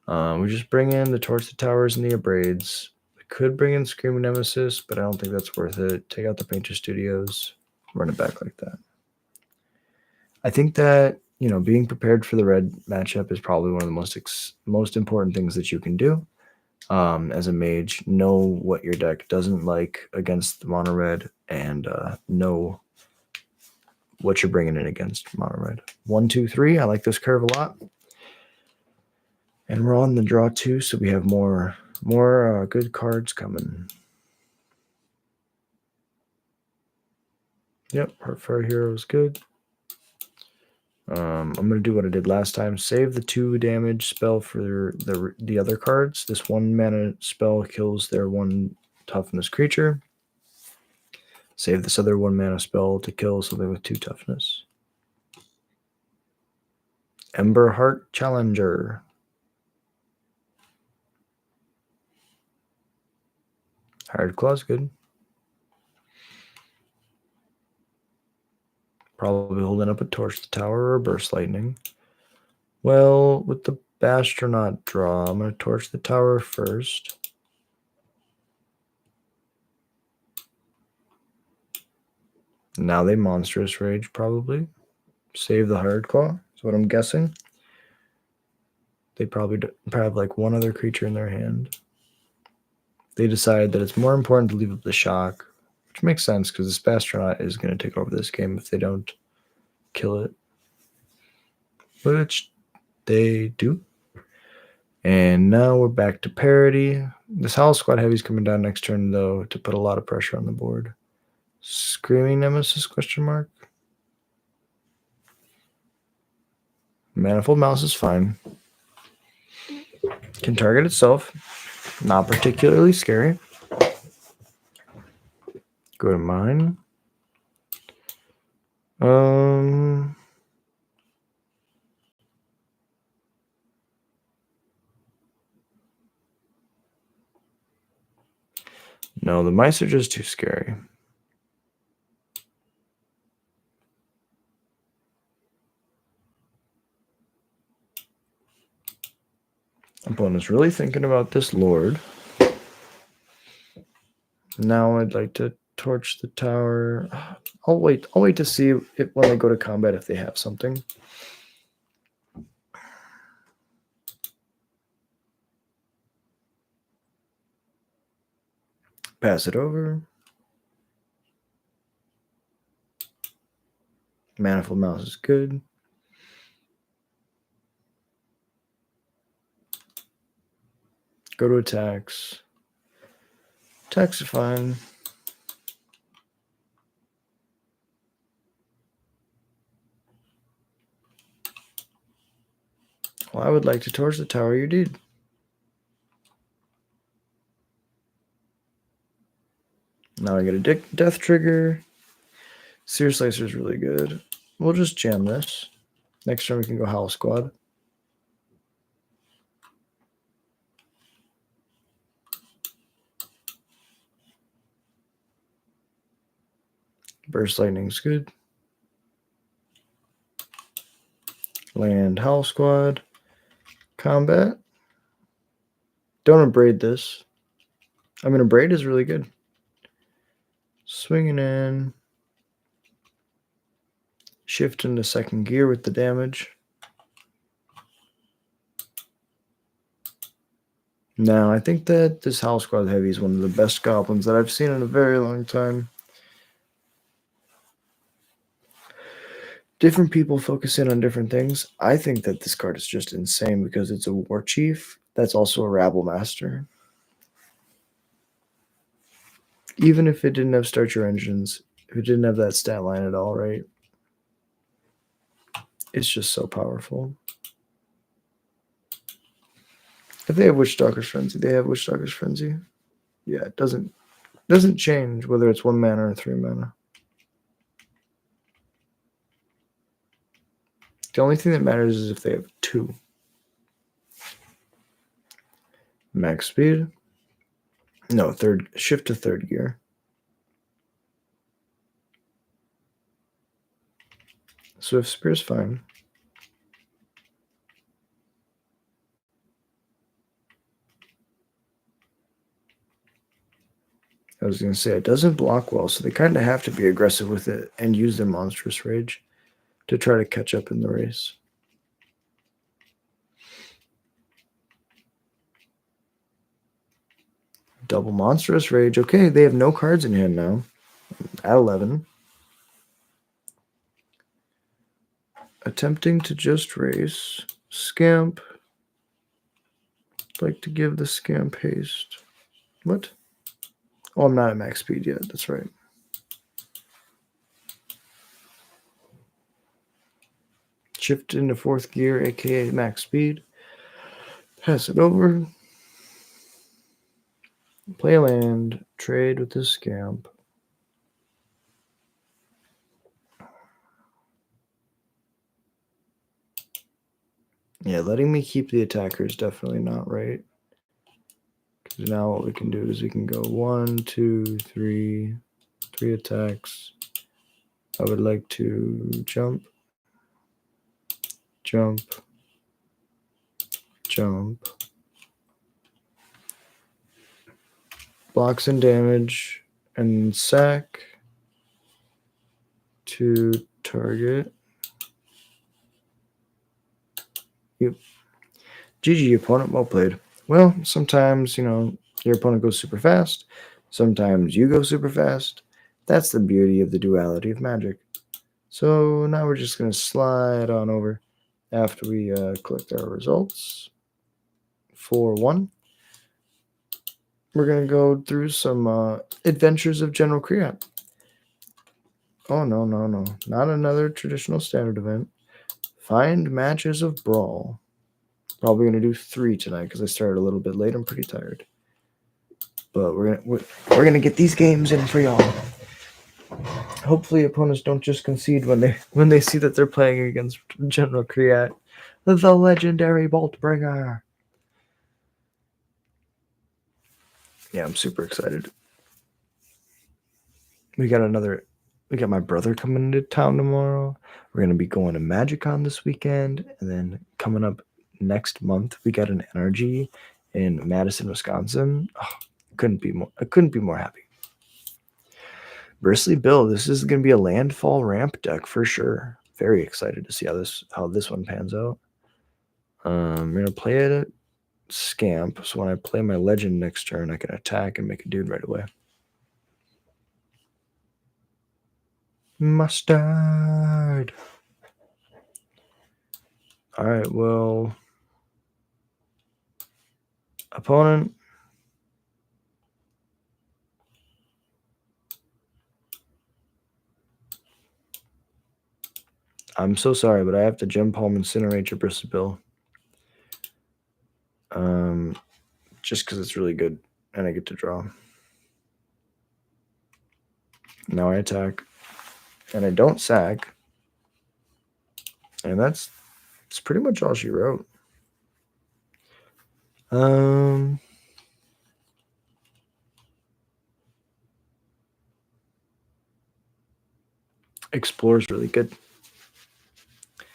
We just bring in the Torch the Towers and the Abrades. We could bring in Screaming Nemesis, but I don't think that's worth it. Take out the Painter Studios. Run it back like that. I think that, being prepared for the red matchup is probably one of the most important things that you can do. As a mage, know what your deck doesn't like against the mono red, and know what you're bringing in against mono red. 1, 2, 3. I like this curve a lot, and we're on the draw 2, so we have more good cards coming. Yep, Heartfire Hero is good. I'm going to do what I did last time. Save the 2 damage spell for the other cards. This 1 mana spell kills their 1 toughness creature. Save this other 1 mana spell to kill something with 2 toughness. Ember Heart Challenger. Hired Claw's good. Probably holding up a Torch the Tower or a Burst Lightning. Well, with the Astronaut draw, I'm going to Torch the Tower first. Now they Monstrous Rage, probably. Save the Hired Claw, is what I'm guessing. They probably have like 1 other creature in their hand. They decide that it's more important to leave up the shock, which makes sense because this Astronaut is going to take over this game if they don't kill it. Which they do. And now we're back to parity. This Howl Squad Heavy's coming down next turn, though, to put a lot of pressure on the board. Screaming Nemesis, question mark? Manifold Mouse is fine. Can target itself. Not particularly scary. Go to mine. No, the mice are just too scary. Opponent's really thinking about this Lord. Now I'd like to Torch the Tower. I'll wait to see if when they go to combat if they have something. Pass it over. Manifold Mouse is good. Go to attacks. Attacks are fine. Well, I would like to Torch the Tower you did. Now I get a death trigger. Seer Slicer is really good. We'll just jam this. Next turn we can go Howl Squad. Burst Lightning's good. Land Howl Squad. Combat. Don't abrade this. I mean, abrade is really good. Swinging in. Shift into second gear with the damage. Now, I think that this Howl Squad Heavy is one of the best goblins that I've seen in a very long time. Different people focus in on different things. I think that this card is just insane because it's a War Chief that's also a Rabble Master. Even if it didn't have Start Your Engines, if it didn't have that stat line at all, right? It's just so powerful. If they have Witchstalker's Frenzy, they have Witchstalker's Frenzy. Yeah, it doesn't change whether it's 1 mana or 3 mana. The only thing that matters is if they have 2. Max speed. No, shift to third gear. Swift Spear's fine. I was going to say, it doesn't block well, so they kind of have to be aggressive with it and use their Monstrous Rage to try to catch up in the race. Double Monstrous Rage. Okay, they have no cards in hand now. At 11. Attempting to just race. Scamp. I'd like to give the Scamp haste. What? Oh, I'm not at max speed yet. That's right. Shift into fourth gear, aka max speed. Pass it over. Play a land. Trade with the Scamp. Yeah, letting me keep the attacker is definitely not right. Because now what we can do is we can go 1, 2, 3 attacks. I would like to jump, jump, jump. Blocks and damage, and sack to target. Yep. GG, opponent, well played. Well, sometimes, your opponent goes super fast. Sometimes you go super fast. That's the beauty of the duality of Magic. So now we're just going to slide on over after we collect our results. 4-1. We're going to go through some Adventures of General Kriat. Oh, no. Not another traditional standard event. Find Matches of Brawl. Probably going to do 3 tonight because I started a little bit late. I'm pretty tired. But we're gonna get these games in for y'all. Hopefully opponents don't just concede when they see that they're playing against General Kriat, the legendary Boltbringer. Yeah, I'm super excited. We got my brother coming into town tomorrow. We're gonna be going to MagicCon this weekend, and then coming up next month we got an energy in Madison, Wisconsin. Oh, I couldn't be more happy. Bristly Bill, this is going to be a landfall ramp deck for sure. Very excited to see how this one pans out. I'm going to play it at Scamp, so when I play my legend next turn, I can attack and make a dude right away. Mustard. All right, well, opponent. I'm so sorry, but I have to Gem Palm Incinerate your Bristol Bill. Just because it's really good, and I get to draw. Now I attack, and I don't sack, and that's pretty much all she wrote. Explore is really good. But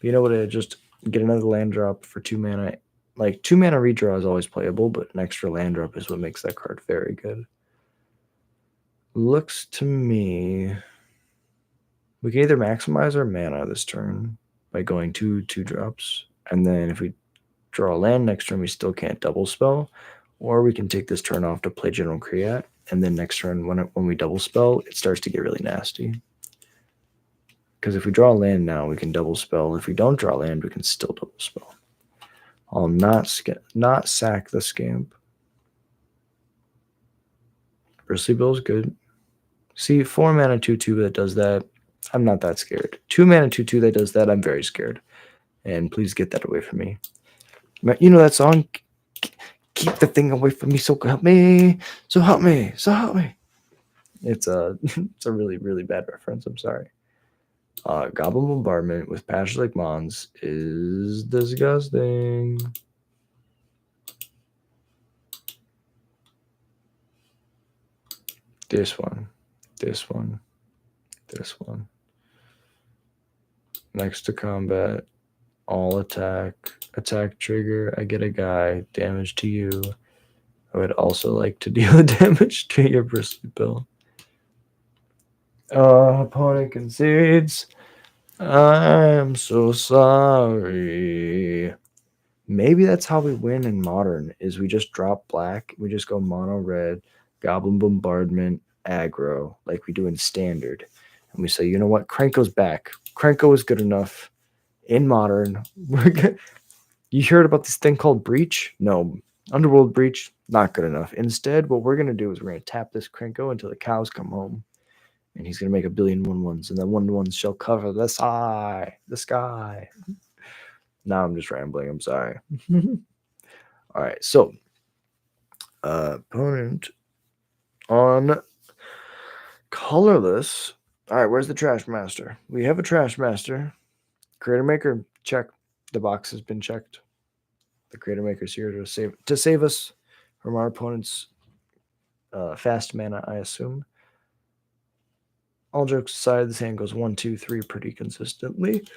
you know what? Just get another land drop for 2 mana. Like 2 mana redraw is always playable, but an extra land drop is what makes that card very good. Looks to me we can either maximize our mana this turn by going 2 drops, and then if we draw a land next turn, we still can't double spell, or we can take this turn off to play General Create, and then next turn when we double spell, it starts to get really nasty. Because if we draw a land now, we can double spell. If we don't draw land, we can still double spell. I'll not sack the Scamp. Bristly Bill is good. See, 4 mana 2/2 that does that. I'm not that scared. 2 mana 2/2 that does that. I'm very scared. And please get that away from me. You know that song? Keep the thing away from me, so help me. So help me. So help me. It's a really, really bad reference. I'm sorry. Goblin Bombardment with Patches Like Mons is disgusting. This one. This one. This one. Next to combat. All attack. Attack trigger. I get a guy. Damage to you. I would also like to deal damage to your Bristly Bill. Opponent concedes. I'm so sorry. Maybe that's how we win in Modern, is we just drop black. We just go mono red, Goblin Bombardment, aggro, like we do in Standard. And we say, you know what? Krenko's back. Krenko is good enough in Modern. You heard about this thing called Breach? No. Underworld Breach, not good enough. Instead, what we're going to do is we're going to tap this Krenko until the cows come home. And he's going to make a billion 1/1s, and the 1/1s shall cover the sky. The sky. Now I'm just rambling. I'm sorry. All right. So, opponent on colorless. All right. Where's the Trash Master? We have a Trash Master. Creator Maker, check. The box has been checked. The Creator Maker is here to save us from our opponent's fast mana, I assume. All jokes aside, this hand goes 1, 2, 3 pretty consistently.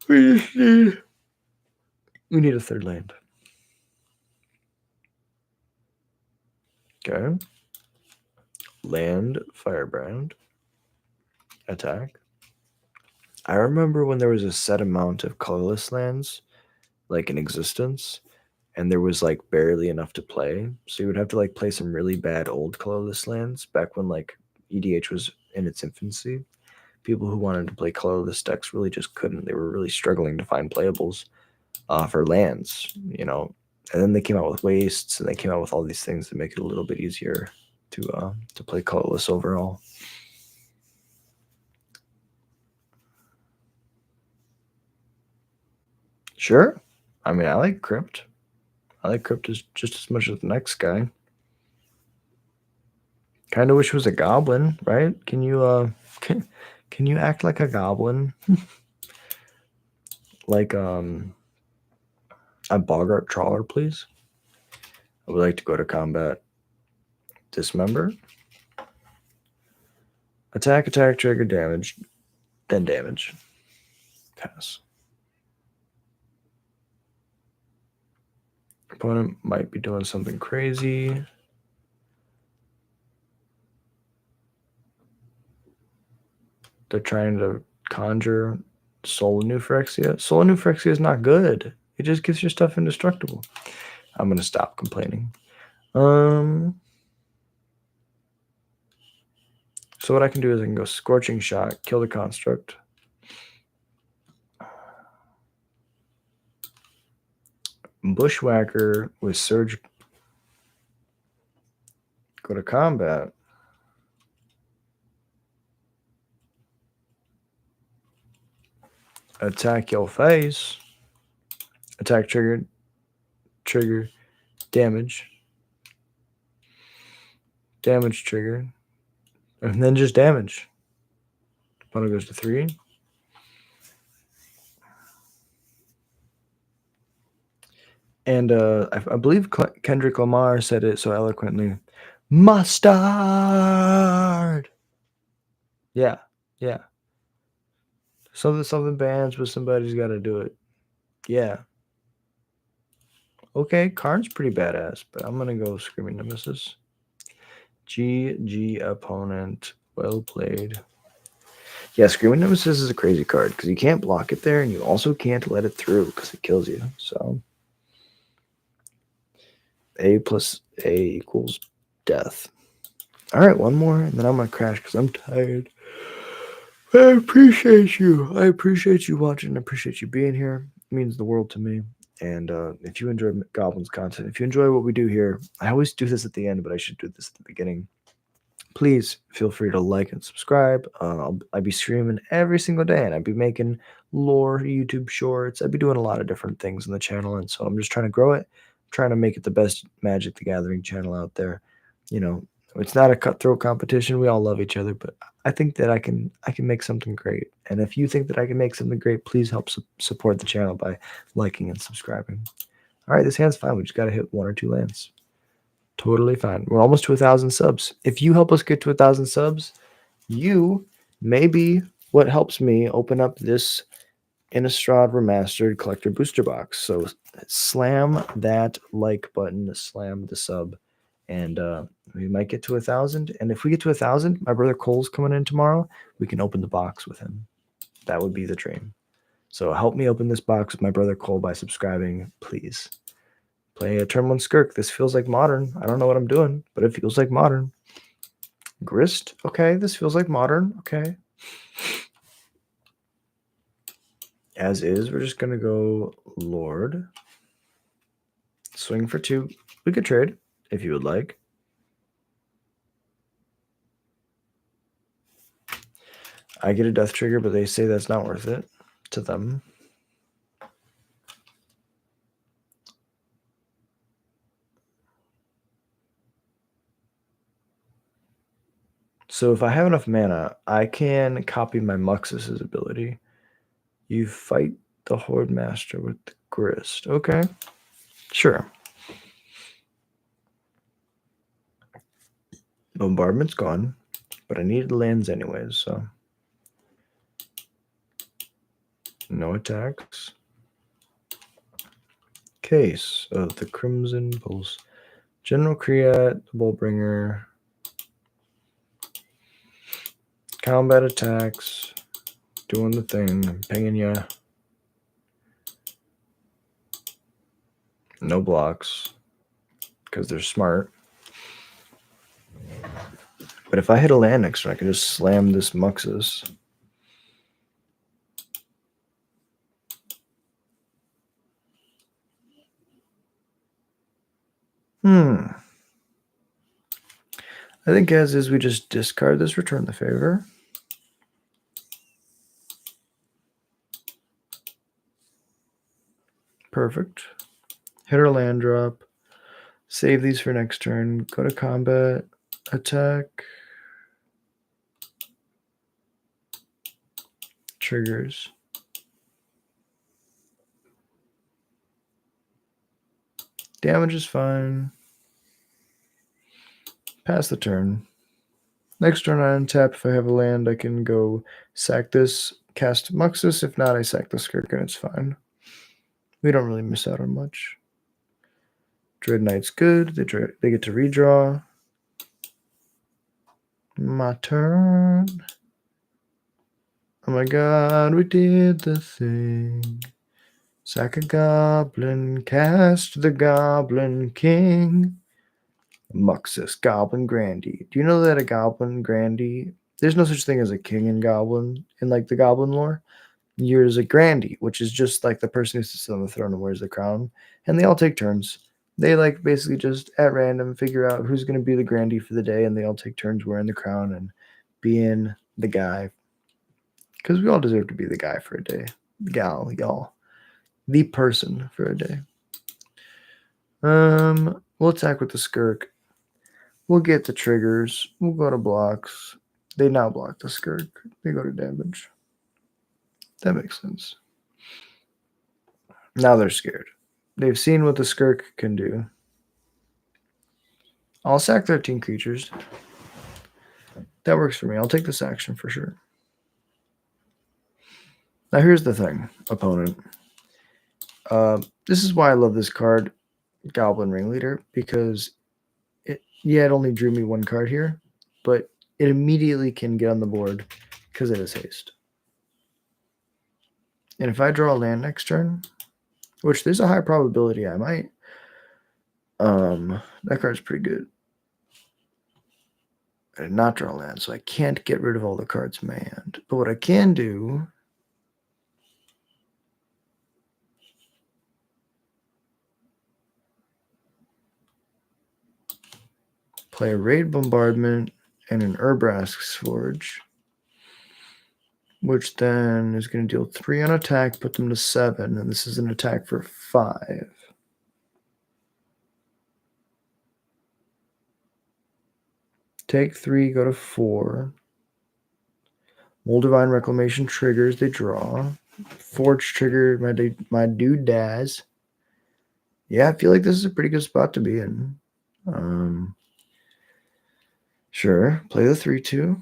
We need a third land. Okay. Land, Firebrand. Attack. I remember when there was a set amount of colorless lands, like in existence, and there was like barely enough to play. So you would have to like play some really bad old colorless lands back when like EDH was in its infancy. People who wanted to play colorless decks really just couldn't. They were really struggling to find playables for lands, you know. And then they came out with wastes, and they came out with all these things to make it a little bit easier to play colorless overall. Sure. I mean, I like Crypt. I like Crypt just as much as the next guy. Kind of wish it was a goblin, right? Can you can you act like a goblin? Like a Boggart Trawler, please. I would like to go to combat. Dismember. Attack, trigger, damage, then damage. Pass. Opponent might be doing something crazy. They're trying to conjure Solar Phyrexia. Solar Phyrexia is not good. It just gives your stuff indestructible. I'm going to stop complaining. So what I can do is I can go Scorching Shot, kill the construct. Bushwhacker with Surge. Go to combat. Attack your face. Attack triggered. Trigger. Damage. Damage triggered. And then just damage. Opponent goes to 3. And I believe Kendrick Lamar said it so eloquently. Mustard! Yeah. Yeah. Something bans, but somebody's got to do it. Yeah. Okay, Karn's pretty badass, but I'm gonna go Screaming Nemesis. GG opponent. Well played. Yeah, Screaming Nemesis is a crazy card because you can't block it there, and you also can't let it through because it kills you. So A plus A equals death. All right, one more, and then I'm gonna crash because I'm tired. I appreciate you. I appreciate you watching. I appreciate you being here. It means the world to me. And if you enjoy Goblins content, if you enjoy what we do here, I always do this at the end, but I should do this at the beginning. Please feel free to like and subscribe. I'd be streaming every single day, and I'd be making lore YouTube shorts. I'd be doing a lot of different things on the channel, and so I'm just trying to grow it. I'm trying to make it the best Magic the Gathering channel out there. You know, it's not a cutthroat competition. We all love each other, but I think that I can make something great. And if you think that I can make something great, please help support the channel by liking and subscribing. All right, this hand's fine. We just got to hit 1 or 2 lands. Totally fine. We're almost to 1,000 subs. If you help us get to 1,000 subs, you may be what helps me open up this Innistrad Remastered Collector Booster Box. So slam that like button, slam the sub, and we might get to 1,000. And if we get to 1,000, my brother Cole's coming in tomorrow. We can open the box with him. That would be the dream. So help me open this box with my brother Cole by subscribing, please. Play a turn 1 Skirk. This feels like modern. I don't know what I'm doing, but it feels like modern. Grist. Okay, this feels like modern. Okay. As is, we're just going to go Lord. Swing for 2. We could trade if you would like. I get a death trigger, but they say that's not worth it to them. So if I have enough mana, I can copy my Muxus's ability. You fight the Horde Master with the Grist. Okay. Sure. Bombardment's gone, but I needed lands anyways, so. No attacks. Case of the Crimson Pulse. General Kriat, Bullbringer. Combat attacks. Doing the thing. Pinging ya. No blocks. Because they're smart. But if I hit a land next turn, I can just slam this Muxus. I think as is, we just discard this, return the favor. Perfect. Hit our land drop. Save these for next turn. Go to combat. Attack. Triggers. Damage is fine. Pass the turn. Next turn I untap. If I have a land, I can go sack this, cast Muxus. If not, I sack the Skirk and it's fine. We don't really miss out on much. Dread Knight's good. They get to redraw. My turn. Oh my god, we did the thing. Sack a goblin, cast the Goblin King. Muxus, Goblin Grandee. Do you know that a Goblin Grandee, there's no such thing as a king in Goblin, in like the Goblin lore. You're a Grandee, which is just like the person who sits on the throne and wears the crown. And they all take turns. They like basically just at random figure out who's going to be the Grandee for the day, and they all take turns wearing the crown and being the guy. Because we all deserve to be the guy for a day. Gal, y'all. The person for a day. We'll attack with the Skirk. We'll get the triggers. We'll go to blocks. They now block the Skirk. They go to damage. That makes sense. Now they're scared. They've seen what the Skirk can do. I'll sack 13 creatures. That works for me. I'll take this action for sure. Now here's the thing, opponent. This is why I love this card, Goblin Ringleader, because it only drew me one card here, but it immediately can get on the board because it has haste. And if I draw a land next turn, which there's a high probability I might, that card's pretty good. I did not draw land, so I can't get rid of all the cards in my hand. But what I can do play a Raid Bombardment and an Urbrask's Forge, which then is going to deal 3 on attack, put them to 7, and this is an attack for 5. Take 3, go to 4. Moldavine Reclamation triggers, they draw. Forge trigger, my dude dies. Yeah, I feel like this is a pretty good spot to be in. Sure, play the 3/2.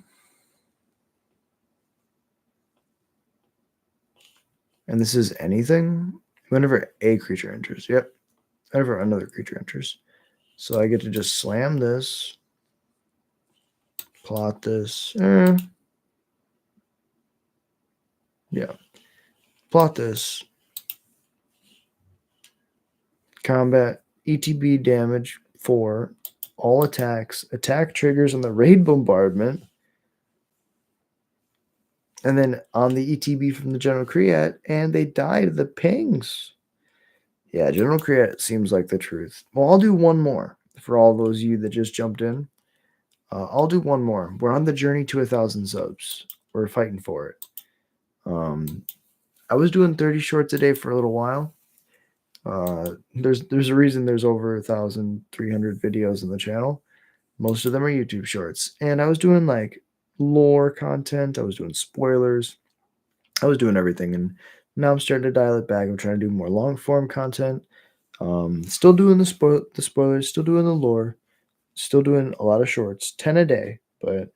And this is anything? Whenever a creature enters. Yep. Whenever another creature enters. So I get to just slam this. Plot this. Yeah. Plot this. Combat. ETB damage 4. All attacks. Attack triggers on the Raid Bombardment. And then on the ETB from the General Create, and they die to the pings. Yeah, General Create seems like the truth. Well, I'll do one more for all those of you that just jumped in. I'll do one more. We're on the journey to 1,000 subs. We're fighting for it. I was doing 30 shorts a day for a little while. There's a reason there's over 1,300 videos on the channel. Most of them are YouTube shorts. And I was doing like lore content. I was doing spoilers. I was doing everything. And now I'm starting to dial it back. I'm trying to do more long form content. Still doing the spoilers, still doing the lore, still doing a lot of shorts, 10 a day, but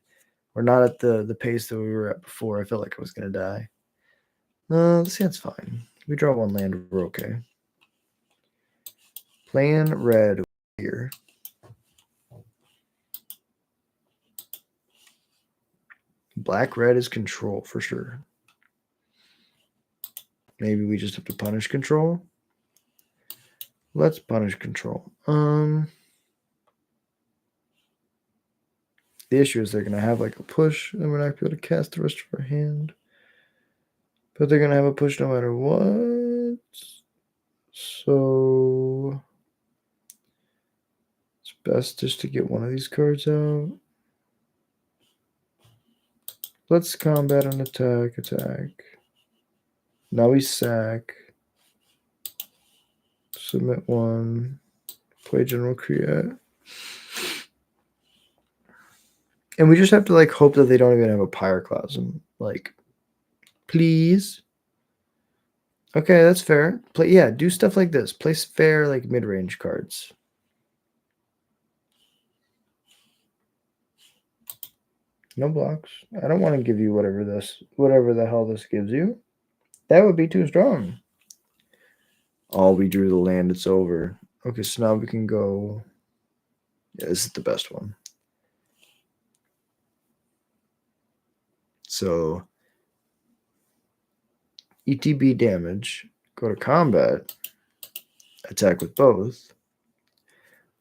we're not at the pace that we were at before. I felt like I was going to die. This hand's fine. We draw one land, we're okay. Playing red here. Black-red is control for sure. Maybe we just have to punish control. Let's punish control. The issue is they're going to have like a push, and we're not going to be able to cast the rest of our hand. But they're going to have a push no matter what. So it's best just to get one of these cards out. Let's combat and attack. Now we sack. Submit 1. Play General Create. And we just have to like hope that they don't even have a Pyroclasm. Like, please. Okay, that's fair. Do stuff like this. Place fair like mid-range cards. No blocks. I don't want to give you whatever the hell this gives you. That would be too strong. Oh, we drew the land. It's over. Okay, so now we can go. Yeah, this is the best one. So, ETB damage. Go to combat. Attack with both.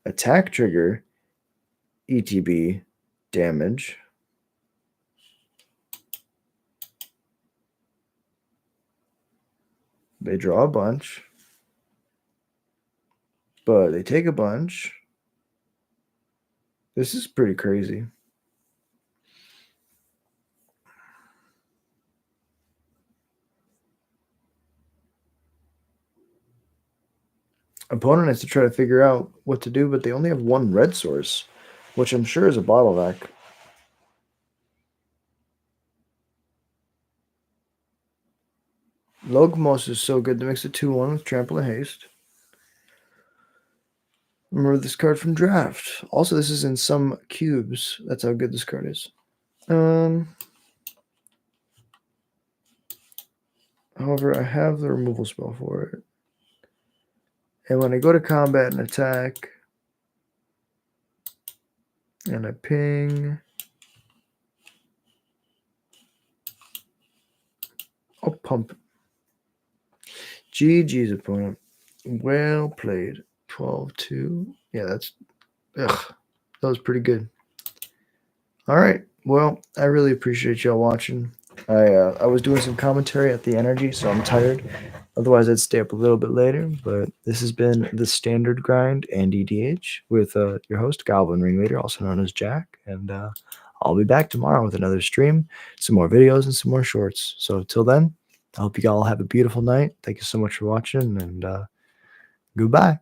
Attack trigger. ETB damage. They draw a bunch. But they take a bunch. This is pretty crazy. Opponent has to try to figure out what to do, but they only have one red source, which I'm sure is a bottleneck. Logos is so good that makes it 2/1 with Trample and Haste. Remember this card from Draft. Also, this is in some cubes. That's how good this card is. However, I have the removal spell for it. And when I go to combat and attack, and I ping, I'll pump. GG's, opponent. Well played. 12-2. Yeah, that's... Ugh, that was pretty good. All right. Well, I really appreciate y'all watching. I was doing some commentary at the energy, so I'm tired. Otherwise, I'd stay up a little bit later. But this has been the Standard Grind and EDH with your host, Goblin Ringleader, also known as Jack. And I'll be back tomorrow with another stream, some more videos, and some more shorts. So till then, I hope you all have a beautiful night. Thank you so much for watching, and goodbye.